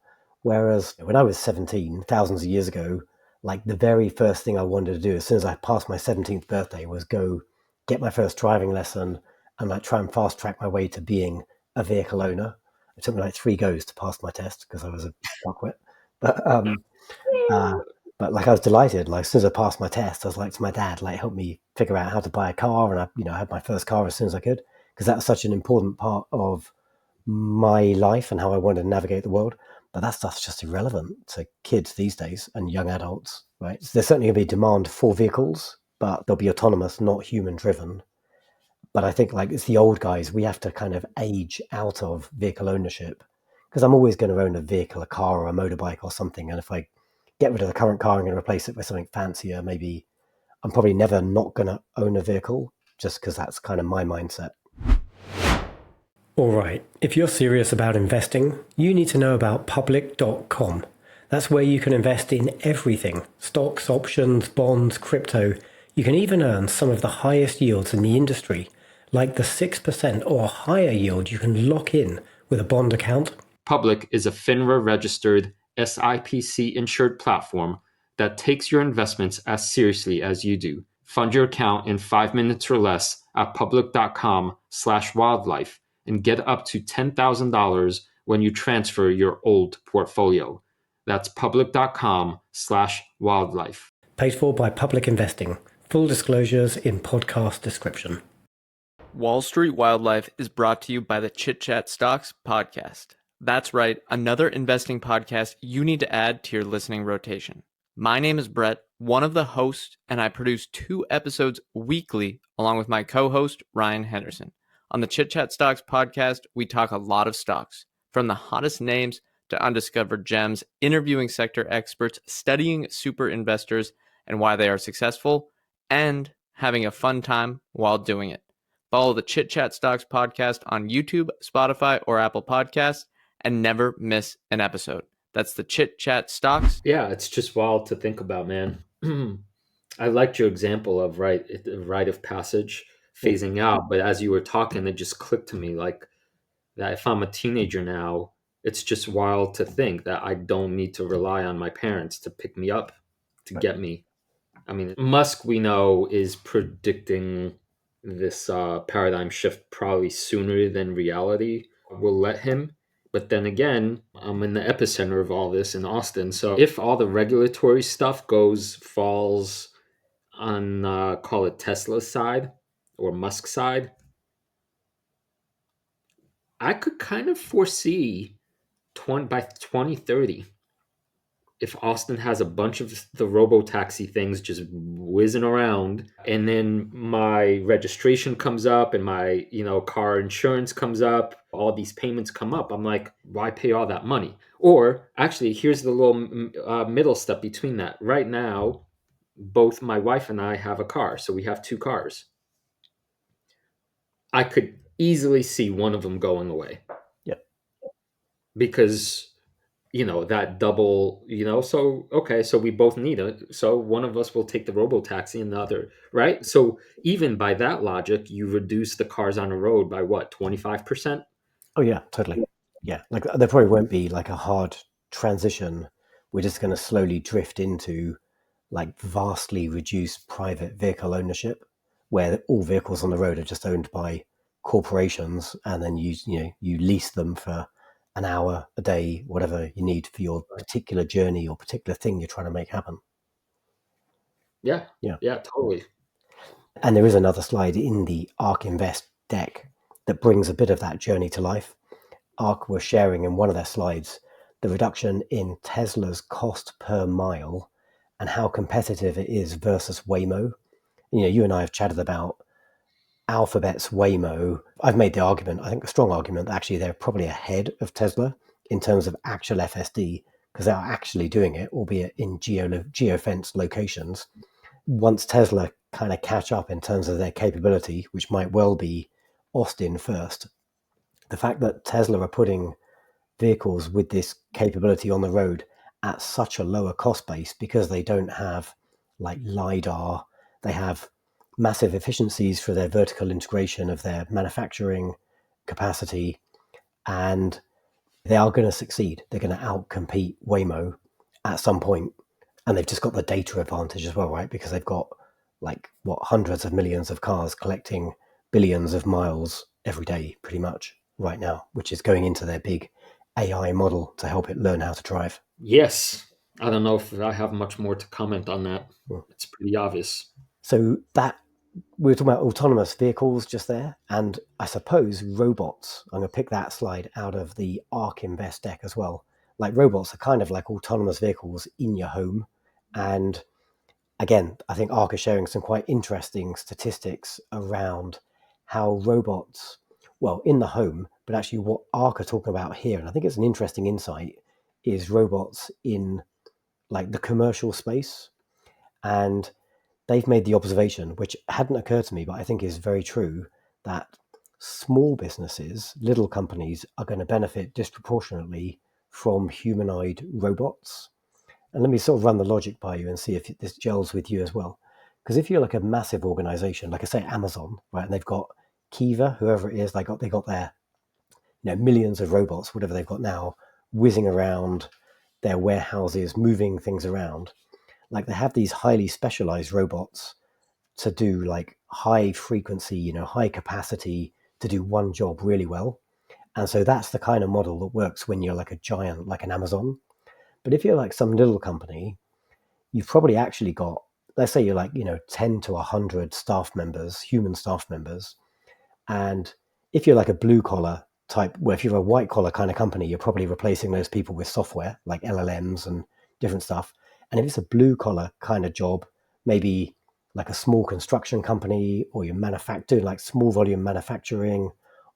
Whereas when I was 17, thousands of years ago, like the very first thing I wanted to do as soon as I passed my 17th birthday was go get my first driving lesson and like try and fast track my way to being a vehicle owner. It took me like 3 goes to pass my test because I was a fuckwit. But uh, but like I was delighted. Like as soon as I passed my test, I was like to my dad, like help me figure out how to buy a car, and I had my first car as soon as I could because that was such an important part of my life and how I wanted to navigate the world. But that stuff's just irrelevant to kids these days and young adults, right? So there's certainly going to be demand for vehicles, but they'll be autonomous, not human driven. But I think like it's the old guys, we have to kind of age out of vehicle ownership because I'm always going to own a vehicle, a car or a motorbike or something. And if I get rid of the current car, I'm going to replace it with something fancier. Maybe I'm probably never not going to own a vehicle just because that's kind of my mindset. All right, if you're serious about investing, you need to know about public.com. That's where you can invest in everything: stocks, options, bonds, crypto. You can even earn some of the highest yields in the industry, like the 6% or higher yield you can lock in with a bond account. Public is a FINRA registered SIPC insured platform that takes your investments as seriously as you do. Fund your account in 5 minutes or less at public.com/wildlife and get up to $10,000 when you transfer your old portfolio. That's public.com/wildlife. Paid for by Public Investing. Full disclosures in podcast description. Wall Street Wildlife is brought to you by the Chit Chat Stocks podcast. That's right, another investing podcast you need to add to your listening rotation. My name is Brett, one of the hosts, and I produce 2 episodes weekly along with my co-host, Ryan Henderson. On the Chit Chat Stocks podcast, we talk a lot of stocks, from the hottest names to undiscovered gems, interviewing sector experts, studying super investors and why they are successful, and having a fun time while doing it. Follow the Chit Chat Stocks podcast on YouTube, Spotify, or Apple Podcasts, and never miss an episode. That's the Chit Chat Stocks. Yeah, it's just wild to think about, man. I liked your example of the rite of passage phasing out, but as you were talking, it just clicked to me like that if I'm a teenager now, it's just wild to think that I don't need to rely on my parents to pick me up, to get me. I mean, Musk, we know, is predicting this paradigm shift probably sooner than reality will let him. But then again, I'm in the epicenter of all this in Austin. So if all the regulatory stuff falls on, call it Tesla's side or Musk's side, I could kind of foresee by 2030, if Austin has a bunch of the robotaxi things just whizzing around, and then my registration comes up and my car insurance comes up, all these payments come up, I'm like, why pay all that money? Or actually, here's the little middle step between that. Right now, both my wife and I have a car, so we have 2 cars. I could easily see one of them going away Yep. because that double, so okay, so we both need it. So one of us will take the robotaxi and the other, right? So even by that logic, you reduce the cars on the road by what, 25%? Oh yeah, totally. Yeah, like there probably won't be like a hard transition. We're just going to slowly drift into like vastly reduced private vehicle ownership, where all vehicles on the road are just owned by corporations, and then you lease them for an hour a day, whatever you need for your particular journey or particular thing you're trying to make happen. Yeah, Yeah. yeah, totally. And there is another slide in the ARK Invest deck that brings a bit of that journey to life. ARK was sharing in one of their slides the reduction in Tesla's cost per mile and how competitive it is versus Waymo. You and I have chatted about Alphabet's Waymo. I've made the argument, I think a strong argument, that actually they're probably ahead of Tesla in terms of actual FSD because they are actually doing it, albeit in geofence locations. Once Tesla kind of catch up in terms of their capability, which might well be Austin first, the fact that Tesla are putting vehicles with this capability on the road at such a lower cost base because they don't have like LiDAR, they have massive efficiencies for their vertical integration of their manufacturing capacity, and they are going to succeed. They're going to outcompete Waymo at some point, and they've just got the data advantage as well, right? Because they've got like hundreds of millions of cars collecting billions of miles every day, pretty much right now, which is going into their big AI model to help it learn how to drive. Yes. I don't know if I have much more to comment on that. It's pretty obvious. So that we were talking about autonomous vehicles just there, and I suppose robots. I'm going to pick that slide out of the ARK Invest deck as well. Like robots are kind of like autonomous vehicles in your home. And again, I think ARK is sharing some quite interesting statistics around how robots, well, in the home, but actually what ARK are talking about here, and I think it's an interesting insight, is robots in like the commercial space. And they've made the observation, which hadn't occurred to me, but I think is very true, that small businesses, little companies, are going to benefit disproportionately from humanoid robots. And let me sort of run the logic by you and see if this gels with you as well. Because if you're like a massive organization, like I say, Amazon, right, and they've got Kiva, whoever it is, they got their millions of robots, whatever they've got now, whizzing around their warehouses, moving things around. Like they have these highly specialized robots to do like high frequency, high capacity to do one job really well. And so that's the kind of model that works when you're like a giant, like an Amazon. But if you're like some little company, you've probably actually got, let's say you're like, 10 to 100 staff members, human staff members. And if you're like a blue collar type, well, if you're a white collar kind of company, you're probably replacing those people with software like LLMs and different stuff. And if it's a blue collar kind of job, maybe like a small construction company, or you're manufacturing like small volume manufacturing,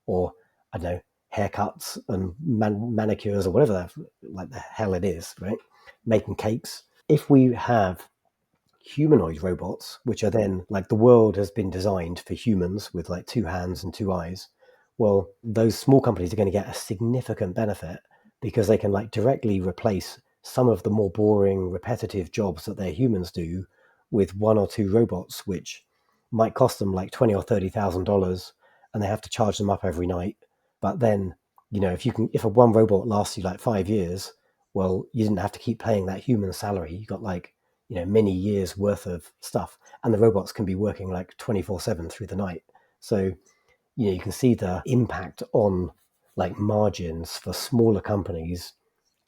or I don't know, haircuts and manicures or whatever like the hell it is, right? Making cakes. If we have humanoid robots, which are then like the world has been designed for humans with like two hands and two eyes. Well, those small companies are going to get a significant benefit because they can like directly replace some of the more boring, repetitive jobs that their humans do with one or two robots, which might cost them like $20,000 or $30,000, and they have to charge them up every night. But then, if a one robot lasts you like 5 years, well, you didn't have to keep paying that human salary. You got like many years worth of stuff, and the robots can be working like 24/7 through the night. So you can see the impact on like margins for smaller companies,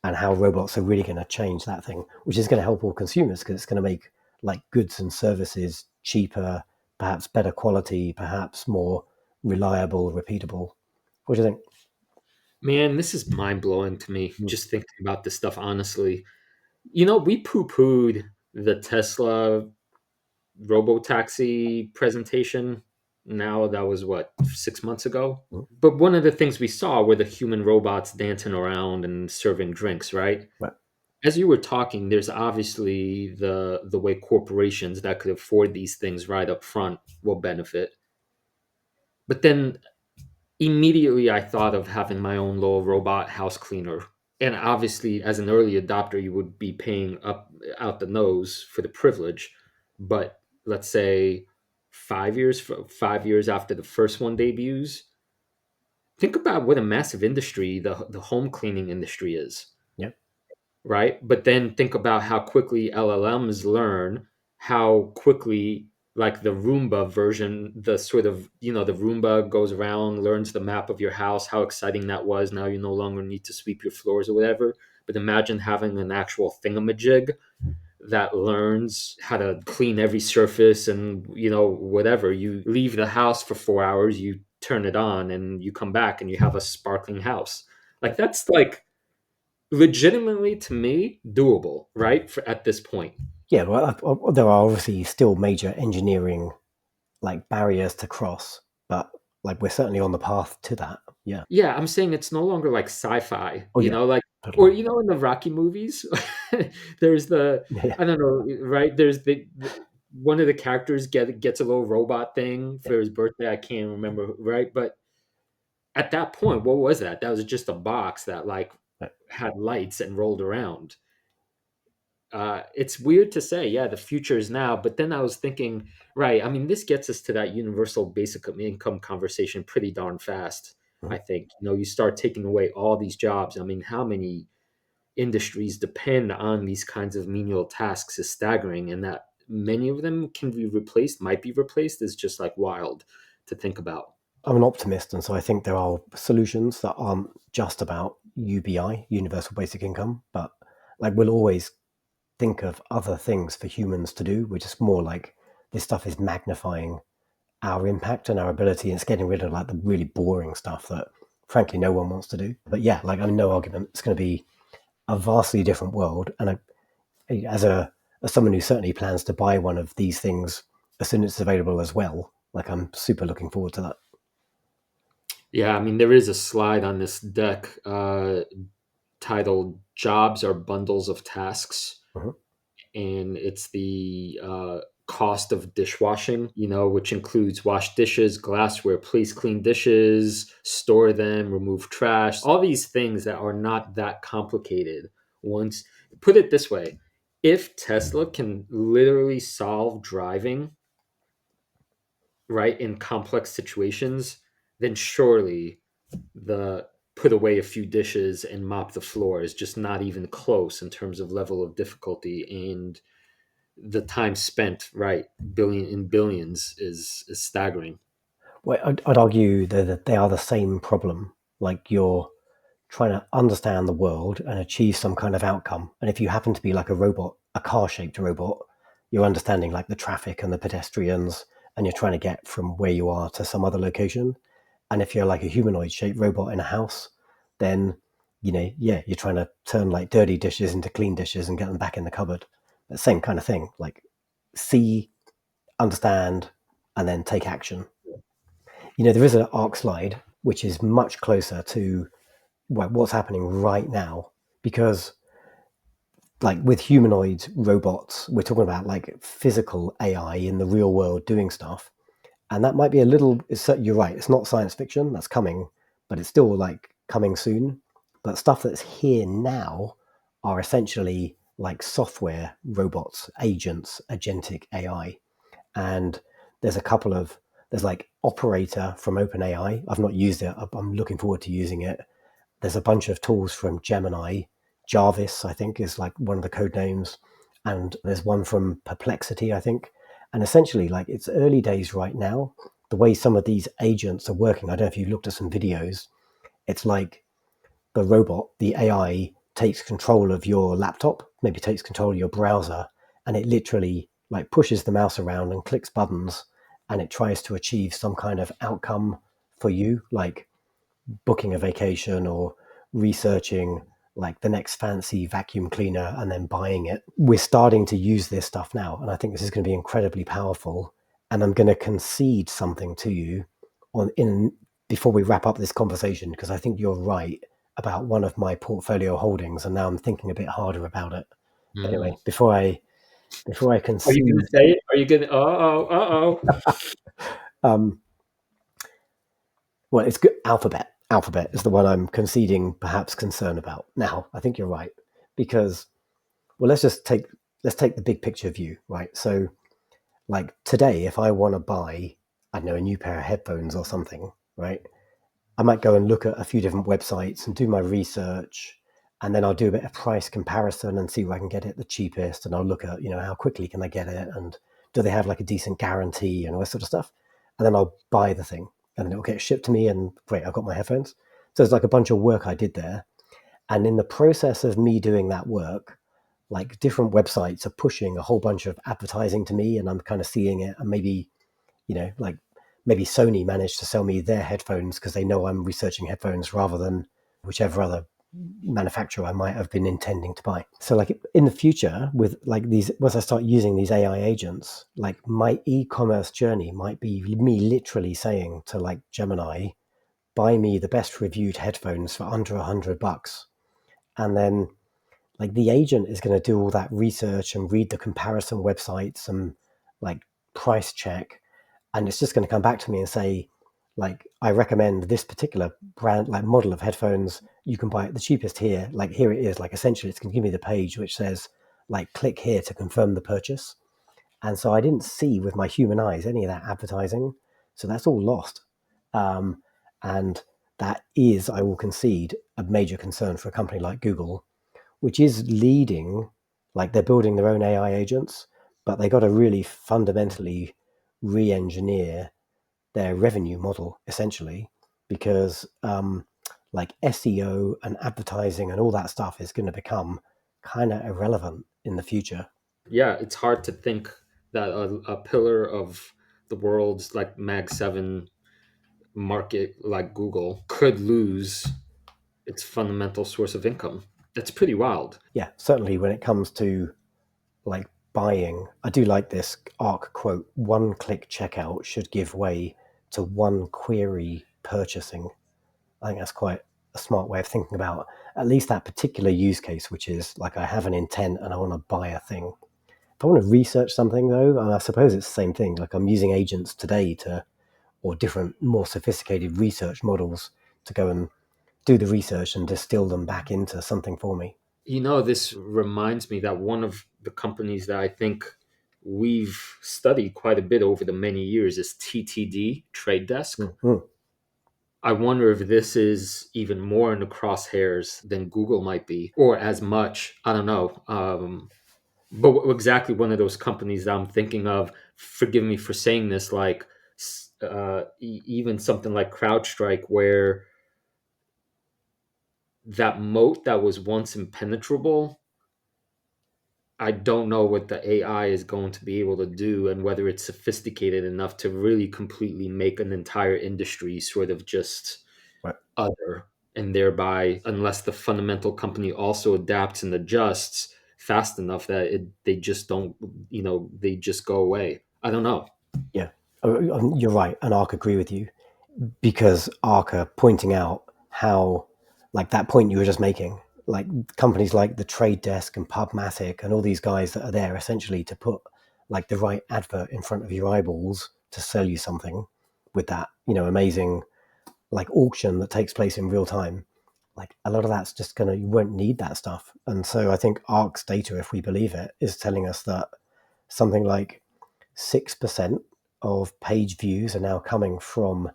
and how robots are really going to change that thing, which is going to help all consumers because it's going to make like goods and services cheaper, perhaps better quality, perhaps more reliable, repeatable. What do you think? Man, this is mind blowing to me just thinking about this stuff, honestly. We poo pooed the Tesla robotaxi presentation. Now, that was what, 6 months ago? Mm. But one of the things we saw were the human robots dancing around and serving drinks, right? Right. As you were talking, there's obviously the way corporations that could afford these things right up front will benefit. But then immediately I thought of having my own little robot house cleaner, and obviously as an early adopter you would be paying up out the nose for the privilege, but let's say 5 years after the first one debuts, think about what a massive industry the home cleaning industry is, Yep. right? But then think about how quickly LLMs learn, how quickly, like the Roomba version, the sort of, the Roomba goes around, learns the map of your house, how exciting that was. Now you no longer need to sweep your floors or whatever. But imagine having an actual thingamajig that learns how to clean every surface and, whatever. You leave the house for 4 hours, you turn it on, and you come back and you have a sparkling house. Like, that's like legitimately, to me, doable, right? At this point. Yeah, well, there are obviously still major engineering like barriers to cross, but like we're certainly on the path to that. Yeah. Yeah, I'm saying it's no longer like sci-fi, Oh yeah, like, or totally. in the Rocky movies, there's the, Yeah, I don't know, right? There's the one of the characters gets a little robot thing yeah. for his birthday. I can't remember, right? But at that point, what was that? That was just a box that like Right. had lights and rolled around. It's weird to say, yeah, the future is now. But then I was thinking, right? I mean, this gets us to that universal basic income conversation pretty darn fast. Mhm. I think, you start taking away all these jobs. I mean, how many industries depend on these kinds of menial tasks is staggering, and that many of them can be replaced, might be replaced, is just like wild to think about. I'm an optimist, and so I think there are solutions that aren't just about UBI, universal basic income, but like we'll always think of other things for humans to do. We're just more like this stuff is magnifying our impact and our ability. And it's getting rid of like the really boring stuff that, frankly, no one wants to do. But yeah, like I'm no argument. It's going to be a vastly different world. And as someone who certainly plans to buy one of these things as soon as it's available as well, like I'm super looking forward to that. Yeah, I mean, there is a slide on this deck titled "Jobs Are Bundles of Tasks," Mhm. and it's the cost of dishwashing, which includes wash dishes, glassware, place clean dishes, store them, remove trash, all these things that are not that complicated. Once, put it this way, if Tesla can literally solve driving, right, in complex situations, then surely the put away a few dishes and mop the floor is just not even close in terms of level of difficulty, and the time spent, right, billions is staggering. Well, I'd argue that they are the same problem. Like you're trying to understand the world and achieve some kind of outcome. And if you happen to be like a robot, a car-shaped robot, you're understanding like the traffic and the pedestrians, and you're trying to get from where you are to some other location. And if you're like a humanoid shaped robot in a house, then yeah, you're trying to turn like dirty dishes into clean dishes and get them back in the cupboard. The same kind of thing. Like see, understand, and then take action. There is an ARC slide which is much closer to what's happening right now, because like with humanoid robots, we're talking about like physical AI in the real world doing stuff, and that might be a little. You're right, it's not science fiction, that's coming, but it's still like coming soon. But stuff that's here now are essentially like software robots, agents, agentic AI. And there's a couple of there's like Operator from OpenAI. I've not used it, I'm looking forward to using it. There's a bunch of tools from Gemini. Jarvis, I think, is like one of the code names. And there's one from Perplexity, I think. And essentially, like it's early days right now. The way some of these agents are working, I don't know if you've looked at some videos. It's like the robot, the AI, takes control of your laptop, maybe takes control of your browser, and it literally like pushes the mouse around and clicks buttons, and it tries to achieve some kind of outcome for you, like booking a vacation or researching like the next fancy vacuum cleaner and then buying it. We're starting to use this stuff now, and I think this is going to be incredibly powerful. And I'm going to concede something to you on in before we wrap up this conversation, because I think you're right about one of my portfolio holdings, and now I'm thinking a bit harder about it. But Mm. anyway, before I Are you concede, gonna say it? Are you gonna? Uh oh. um, well, it's good. Alphabet. Alphabet is the one I'm conceding perhaps concern about. Now, I think you're right, because, well, let's take the big picture view, right? So, like today, if I want to buy, I don't know, a new pair of headphones or something, right? I might go and look at a few different websites and do my research, and then I'll do a bit of price comparison and see where I can get it the cheapest, and I'll look at, how quickly can I get it, and do they have like a decent guarantee and all this sort of stuff, and then I'll buy the thing, and then it'll get shipped to me, and great, I've got my headphones. So it's like a bunch of work I did there, and in the process of me doing that work, like different websites are pushing a whole bunch of advertising to me, and I'm kind of seeing it, and like maybe Sony managed to sell me their headphones because they know I'm researching headphones rather than whichever other manufacturer I might have been intending to buy. So like in the future with like these, once I start using these AI agents, like my e-commerce journey might be me literally saying to like Gemini, buy me the best reviewed headphones for under $100. And then like the agent is going to do all that research and read the comparison websites and like price check, and it's just going to come back to me and say, like, I recommend this particular brand, like model of headphones. You can buy it the cheapest here. Like here it is. Like essentially, it's going to give me the page which says, like, click here to confirm the purchase. And so I didn't see with my human eyes any of that advertising. So that's all lost. And that is, I will concede, a major concern for a company like Google, which is leading, like they're building their own AI agents, but they got to really fundamentally re-engineer their revenue model essentially, because like SEO and advertising and all that stuff is going to become kind of irrelevant in the future. Yeah, it's hard to think that a pillar of the world's like Mag 7 market like Google could lose its fundamental source of income. That's pretty wild. Yeah, certainly when it comes to like buying, I do like this ARK quote: one click checkout should give way to one query purchasing. I think that's quite a smart way of thinking about at least that particular use case, which is like I have an intent and I want to buy a thing. If I want to research something though, I suppose it's the same thing. Like I'm using agents today or different more sophisticated research models to go and do the research and distill them back into something for me. This reminds me that one of the companies that I think we've studied quite a bit over the many years is TTD, Trade Desk. Mm-hmm. I wonder if this is even more in the crosshairs than Google might be, or as much. I don't know. But exactly one of those companies that I'm thinking of, forgive me for saying this, like even something like CrowdStrike, where that moat that was once impenetrable, I don't know what the AI is going to be able to do and whether it's sophisticated enough to really completely make an entire industry sort of just Right. other. And thereby, unless the fundamental company also adapts and adjusts fast enough that they just don't, they just go away. I don't know. Yeah, you're right, and ARK agree with you, because ARK are pointing out how, like that point you were just making, like companies like the Trade Desk and Pubmatic and all these guys that are there essentially to put like the right advert in front of your eyeballs to sell you something with that, amazing like auction that takes place in real time. Like a lot of that's just you won't need that stuff. And so I think ARK's data, if we believe it, is telling us that something like 6% of page views are now coming from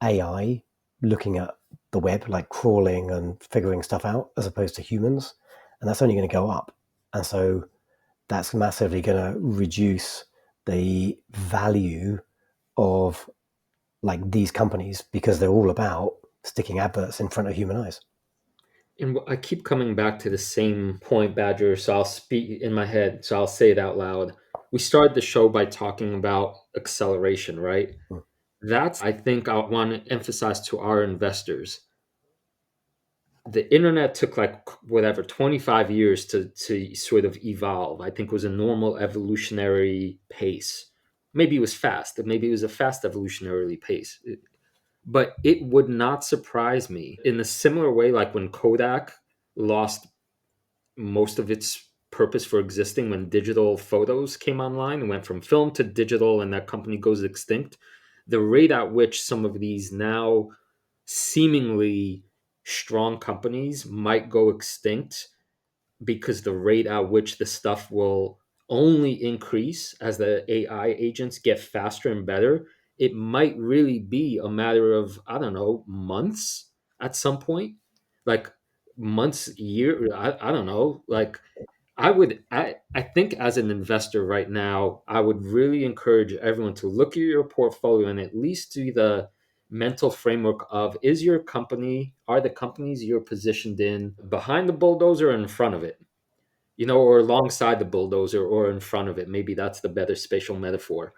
AI looking at the web, like crawling and figuring stuff out, as opposed to humans. And that's only going to go up. And so that's massively going to reduce the value of like these companies, because they're all about sticking adverts in front of human eyes. And I keep coming back to the same point, Badger. So I'll speak in my head. So I'll say it out loud. We started the show by talking about acceleration, right? Mm. That's, I think, I want to emphasize to our investors. The internet took like whatever 25 years to sort of evolve. I think it was a normal evolutionary pace. Maybe it was fast. Maybe it was a fast evolutionary pace. But it would not surprise me in a similar way, like when Kodak lost most of its purpose for existing when digital photos came online and went from film to digital, and that company goes extinct. The rate at which some of these now seemingly strong companies might go extinct because the rate at which the stuff will only increase as the AI agents get faster and better. It might really be a matter of, I don't know, months at some point, like months, year. I don't know. Like I think as an investor right now, I would really encourage everyone to look at your portfolio and at least do the mental framework of, are the companies you're positioned in behind the bulldozer or in front of it? Or alongside the bulldozer or in front of it. Maybe that's the better spatial metaphor.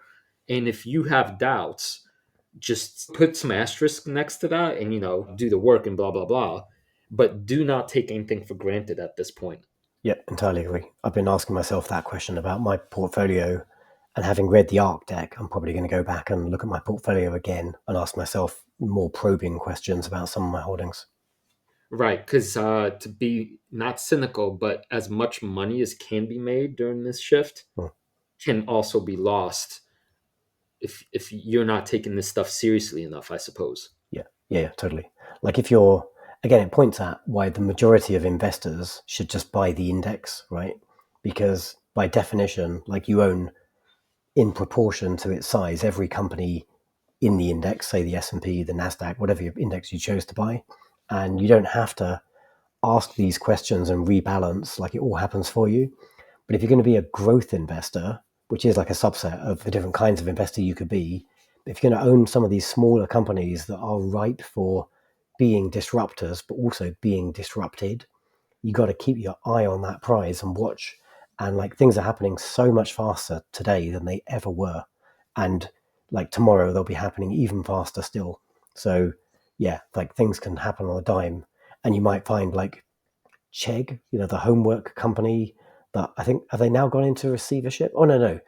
And if you have doubts, just put some asterisk next to that and, do the work and blah, blah, blah. But do not take anything for granted at this point. Yeah, entirely agree. I've been asking myself that question about my portfolio, and having read the ARK deck, I'm probably going to go back and look at my portfolio again and ask myself more probing questions about some of my holdings. Right. Because to be not cynical, but as much money as can be made during this shift can also be lost if you're not taking this stuff seriously enough, I suppose. Yeah, totally. Like it points at why the majority of investors should just buy the index, right? Because by definition, like you own in proportion to its size, every company in the index, say the S&P, the NASDAQ, whatever index you chose to buy. And you don't have to ask these questions and rebalance, like it all happens for you. But if you're going to be a growth investor, which is like a subset of the different kinds of investor you could be, if you're going to own some of these smaller companies that are ripe for being disruptors, but also being disrupted, you got to keep your eye on that prize and watch. And like things are happening so much faster today than they ever were. And like tomorrow, they'll be happening even faster still. So yeah, like things can happen on a dime. And you might find like Chegg, the homework company that I think, have they now gone into receivership? Oh, no.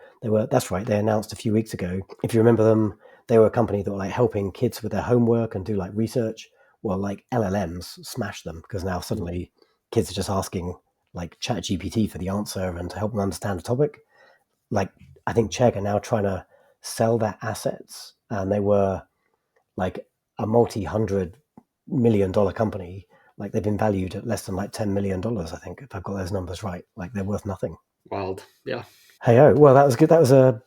That's right. They announced a few weeks ago. If you remember them, they were a company that were like helping kids with their homework and do like research. Well, like LLMs smash them because now suddenly kids are just asking like ChatGPT for the answer and to help them understand the topic. Like I think Chegg are now trying to sell their assets, and they were like a multi-$100 million company. Like they've been valued at less than like $10 million, I think, if I've got those numbers right. Like they're worth nothing. Wild. Yeah. Hey, oh, well, that was good. That was a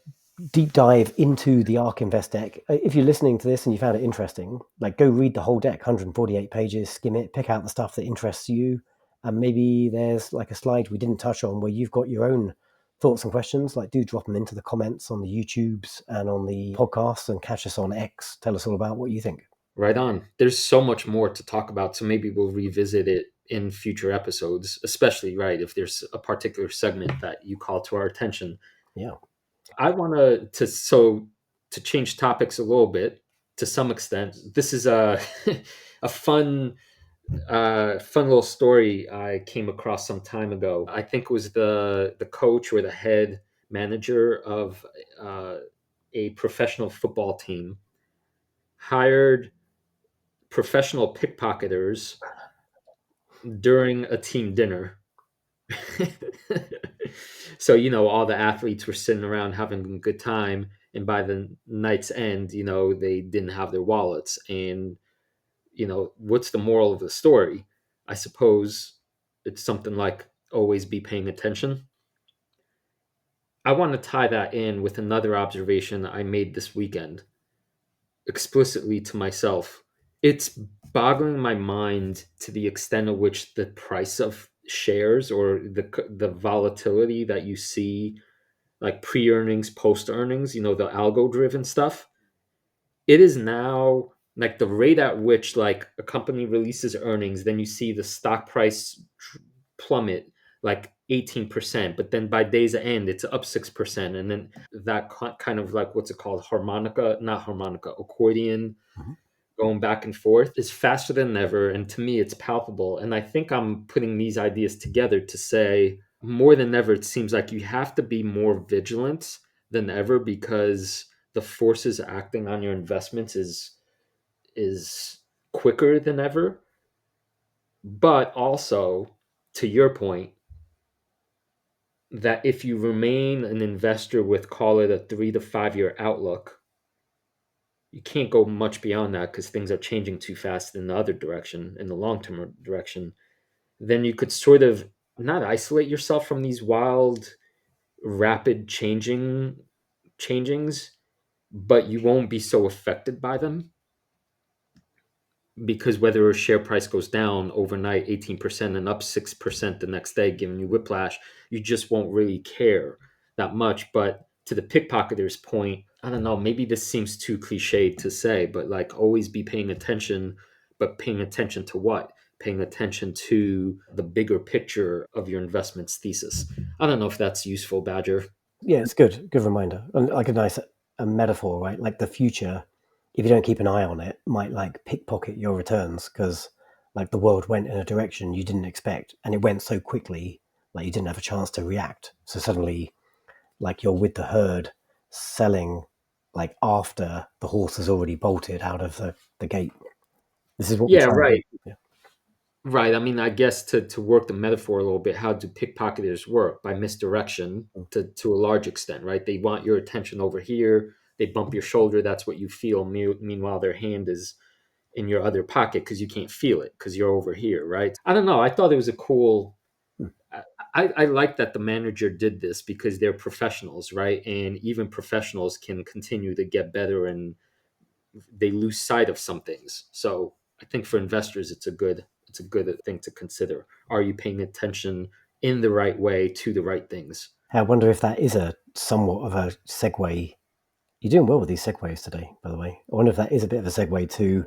deep dive into the ARK Invest deck. If you're listening to this and you found it interesting, like go read the whole deck, 148 pages, skim it, pick out the stuff that interests you. And maybe there's like a slide we didn't touch on where you've got your own thoughts and questions. Like do drop them into the comments on the YouTubes and on the podcasts, and catch us on X. Tell us all about what you think. Right on. There's so much more to talk about, so maybe we'll revisit it in future episodes, especially, right, if there's a particular segment that you call to our attention. Yeah. I want to change topics a little bit to some extent. This is a a fun little story I came across some time ago. I think it was the coach or the head manager of a professional football team hired professional pickpocketers during a team dinner. So, all the athletes were sitting around having a good time. And by the night's end, they didn't have their wallets. And, what's the moral of the story? I suppose it's something like always be paying attention. I want to tie that in with another observation I made this weekend explicitly to myself. It's boggling my mind to the extent of which the price of shares or the volatility that you see, like pre-earnings, post-earnings, the algo driven stuff. It is now like the rate at which like a company releases earnings, then you see the stock price plummet like 18%, but then by day's end it's up 6%, and then that kind of like, what's it called, not harmonica, accordion, going back and forth is faster than ever. And to me, it's palpable. And I think I'm putting these ideas together to say more than ever, it seems like you have to be more vigilant than ever, because the forces acting on your investments is quicker than ever. But also, to your point, that if you remain an investor with, call it, a 3 to 5 year outlook, you can't go much beyond that because things are changing too fast in the other direction, in the long term direction. Then you could sort of not isolate yourself from these wild, rapid changings, but you won't be so affected by them because whether a share price goes down overnight 18% and up 6% the next day, giving you whiplash, you just won't really care that much. But to the pickpocketer's point, I don't know, maybe this seems too cliche to say, but like always be paying attention, but paying attention to what? Paying attention to the bigger picture of your investment's thesis. I don't know if that's useful, Badger. Yeah, it's good reminder, and like a metaphor, right? Like the future, if you don't keep an eye on it, might like pickpocket your returns because like the world went in a direction you didn't expect, and it went so quickly, like you didn't have a chance to react. So suddenly, like you're with the herd, selling like after the horse has already bolted out of the gate. This is what we Yeah, try and do. right. Yeah. Right. I mean, I guess to work the metaphor a little bit, how do pickpocketers work? By misdirection to a large extent, right? They want your attention over here. They bump your shoulder. That's what you feel. Meanwhile, their hand is in your other pocket because you can't feel it because you're over here, right? I don't know. I thought it was a cool. Hmm. I like that the manager did this because they're professionals, right? And even professionals can continue to get better and they lose sight of some things. So I think for investors, it's a good thing to consider. Are you paying attention in the right way to the right things? I wonder if that is a somewhat of a segue. You're doing well with these segues today, by the way. I wonder if that is a bit of a segue to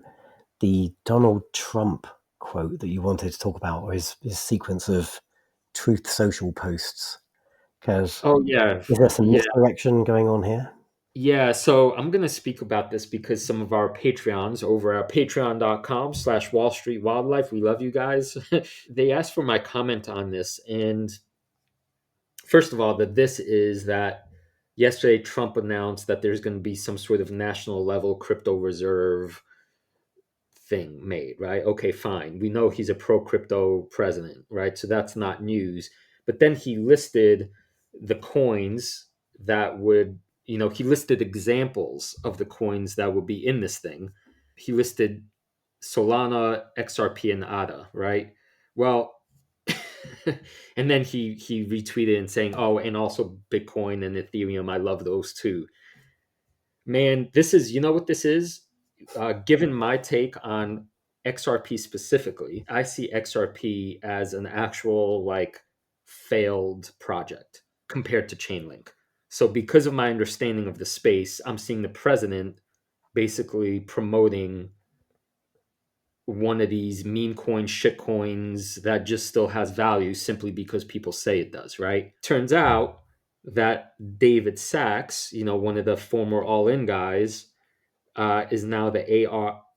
the Donald Trump quote that you wanted to talk about, or his sequence of Truth Social posts. Because Oh yeah, is there some yeah, misdirection going on here? yeah. So I'm gonna speak about this because some of our Patreons over at patreon.com/Wall Street Wildlife, we love you guys. They asked for my comment on this, and first of all, that this is that yesterday Trump announced that there's going to be some sort of national level crypto reserve thing made, right? Okay, fine. We know he's a pro crypto president, right? So that's not news. But then he listed the coins that would, he listed examples of the coins that would be in this thing. He listed Solana, XRP, and ADA, right? Well, and then he retweeted and saying, "Oh, and also Bitcoin and Ethereum. I love those too." Man, this is, you know what this is? Given my take on XRP specifically, I see XRP as an actual like failed project compared to Chainlink. So because of my understanding of the space, I'm seeing the president basically promoting one of these meme coins, shit coins that just still has value simply because people say it does, right? Turns out that David Sachs, one of the former All In guys, is now the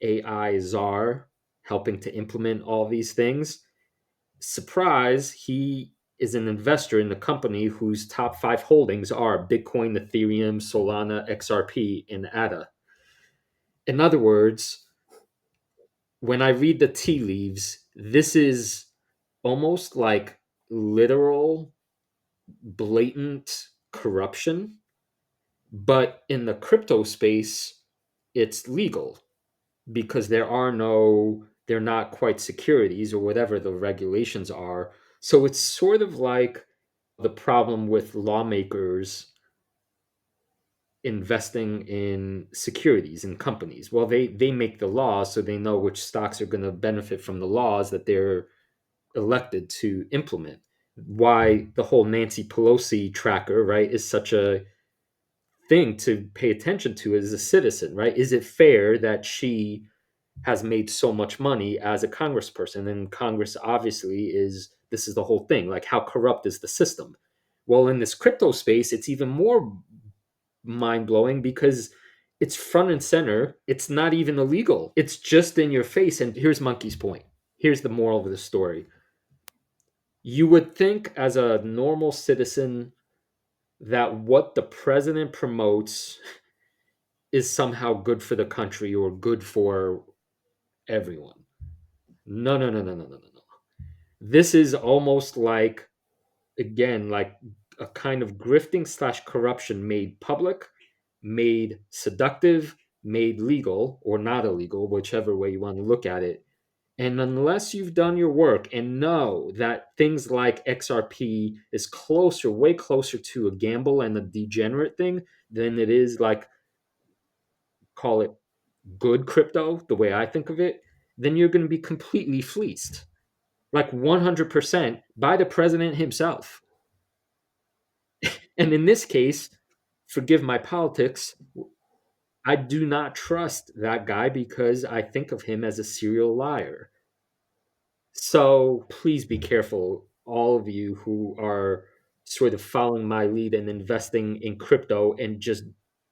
AI czar helping to implement all these things. Surprise, he is an investor in the company whose top 5 holdings are Bitcoin, Ethereum, Solana, XRP, and ADA. In other words, when I read the tea leaves, this is almost like literal, blatant corruption. But in the crypto space, it's legal because they're not quite securities or whatever the regulations are. So it's sort of like the problem with lawmakers investing in securities and companies. Well, they make the laws so they know which stocks are going to benefit from the laws that they're elected to implement. Why the whole Nancy Pelosi tracker, right, is such a thing to pay attention to as a citizen, right? Is it fair that she has made so much money as a congressperson? And Congress obviously this is the whole thing. Like, how corrupt is the system? Well, in this crypto space, it's even more mind blowing because it's front and center. It's not even illegal. It's just in your face. And here's Monkey's point. Here's the moral of the story. You would think, as a normal citizen, that what the president promotes is somehow good for the country or good for everyone. No, no, no, no, no, no, no, no. This is almost like, again, like a kind of grifting slash corruption made public, made seductive, made legal or not illegal, whichever way you want to look at it. And unless you've done your work and know that things like XRP is closer, way closer to a gamble and a degenerate thing than it is like, call it good crypto, the way I think of it, then you're going to be completely fleeced, like 100% by the president himself. And in this case, forgive my politics, I do not trust that guy because I think of him as a serial liar. So please be careful, all of you who are sort of following my lead and investing in crypto, and just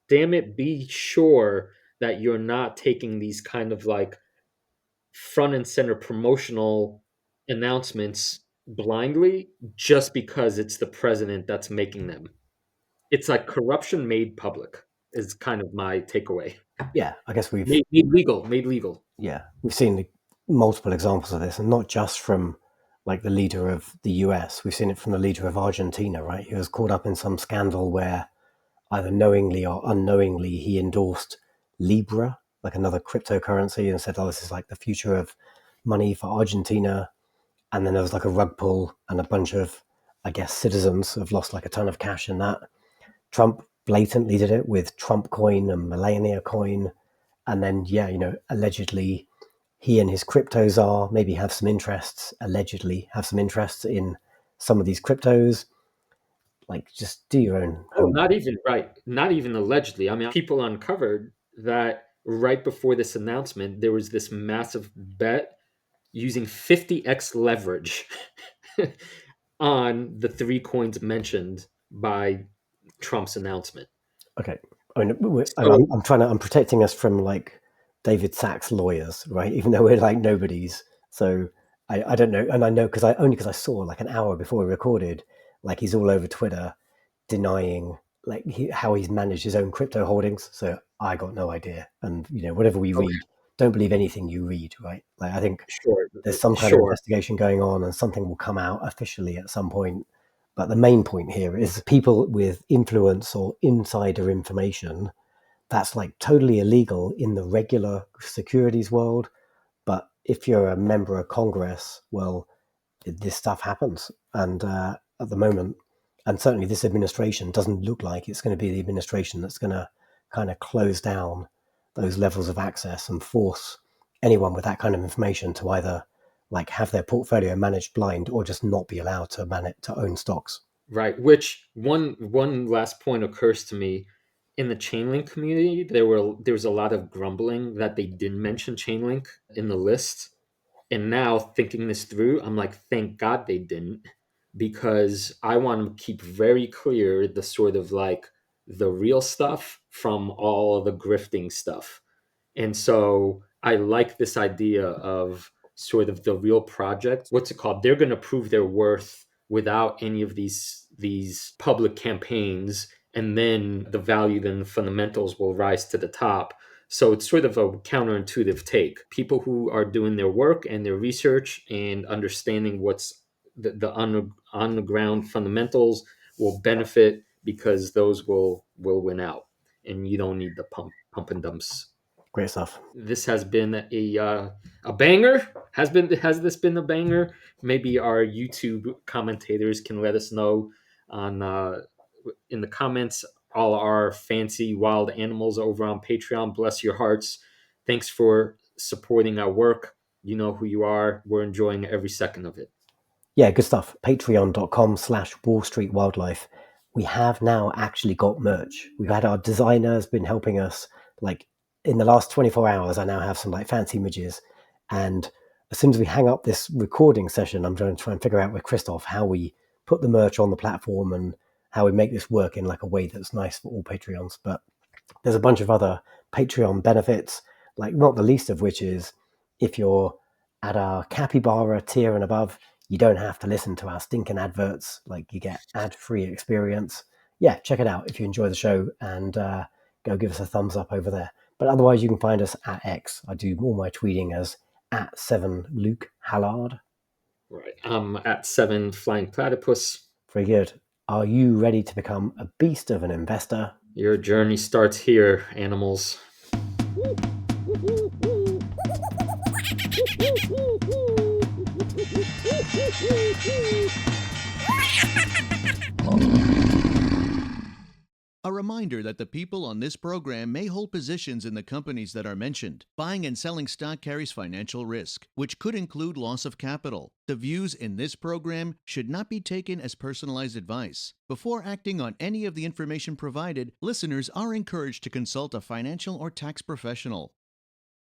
damn it, be sure that you're not taking these kind of like front and center promotional announcements blindly just because it's the president that's making them. It's like corruption made public is kind of my takeaway. Yeah, I guess we've Made legal, made legal. yeah, we've seen multiple examples of this, and not just from like the leader of the US. We've seen it from the leader of Argentina, right? He was caught up in some scandal where either knowingly or unknowingly he endorsed Libra, like another cryptocurrency, and said, "Oh, this is like the future of money for Argentina." And then there was like a rug pull, and a bunch of, I guess, citizens have lost like a ton of cash in that. Trump blatantly did it with Trump coin and Melania coin. And then, allegedly he and his crypto czar maybe have some interests, allegedly have some interests in some of these cryptos. Like, just do your own homework. Not even right. Not even allegedly. I mean, people uncovered that right before this announcement, there was this massive bet using 50x leverage on the three coins mentioned by Trump's announcement. Okay. I mean, So, I'm protecting us from like David Sachs lawyers, right? Even though we're like nobodies. So I don't know. And I know because I saw like an hour before we recorded, like he's all over Twitter denying like how he's managed his own crypto holdings. So I got no idea. And, whatever we okay, read, don't believe anything you read, right? Like I think sure, there's some kind of sure. investigation going on and something will come out officially at some point. But the main point here is people with influence or insider information, that's like totally illegal in the regular securities world. But if you're a member of Congress, well, this stuff happens. And at the moment, and certainly this administration doesn't look like it's going to be the administration that's going to kind of close down those levels of access and force anyone with that kind of information to either like have their portfolio managed blind or just not be allowed to own stocks. Right. Which one last point occurs to me. In the Chainlink community, there was a lot of grumbling that they didn't mention Chainlink in the list. And now thinking this through, I'm like, thank God they didn't, because I want to keep very clear the sort of like the real stuff from all of the grifting stuff. And so I like this idea of sort of the real project. What's it called? They're going to prove their worth without any of these public campaigns, and then the value, then the fundamentals will rise to the top. So it's sort of a counterintuitive take. People who are doing their work and their research and understanding what's the on the ground fundamentals will benefit because those will win out, and you don't need the pump and dumps. Great stuff. This has been a banger. Has this been a banger? Maybe our YouTube commentators can let us know on in the comments. All our fancy wild animals over on Patreon, bless your hearts. Thanks for supporting our work. You know who you are. We're enjoying every second of it. Yeah, good stuff. Patreon.com/Wall Street Wildlife. We have now actually got merch. We've had our designers been helping us. Like in the last 24 hours, I now have some like fancy images. And as soon as we hang up this recording session, I'm going to try and figure out with Krzysztof how we put the merch on the platform and how we make this work in like a way that's nice for all Patreons. But there's a bunch of other Patreon benefits, like not the least of which is if you're at our capybara tier and above, you don't have to listen to our stinking adverts. Like you get ad-free experience. Yeah, check it out if you enjoy the show, and go give us a thumbs up over there. But otherwise, you can find us at X. I do all my tweeting as at 7Luke Hallard. Right. I'm at 7 Flying Platypus. Very good. Are you ready to become a beast of an investor? Your journey starts here, animals. A reminder that the people on this program may hold positions in the companies that are mentioned. Buying and selling stock carries financial risk, which could include loss of capital. The views in this program should not be taken as personalized advice. Before acting on any of the information provided, listeners are encouraged to consult a financial or tax professional.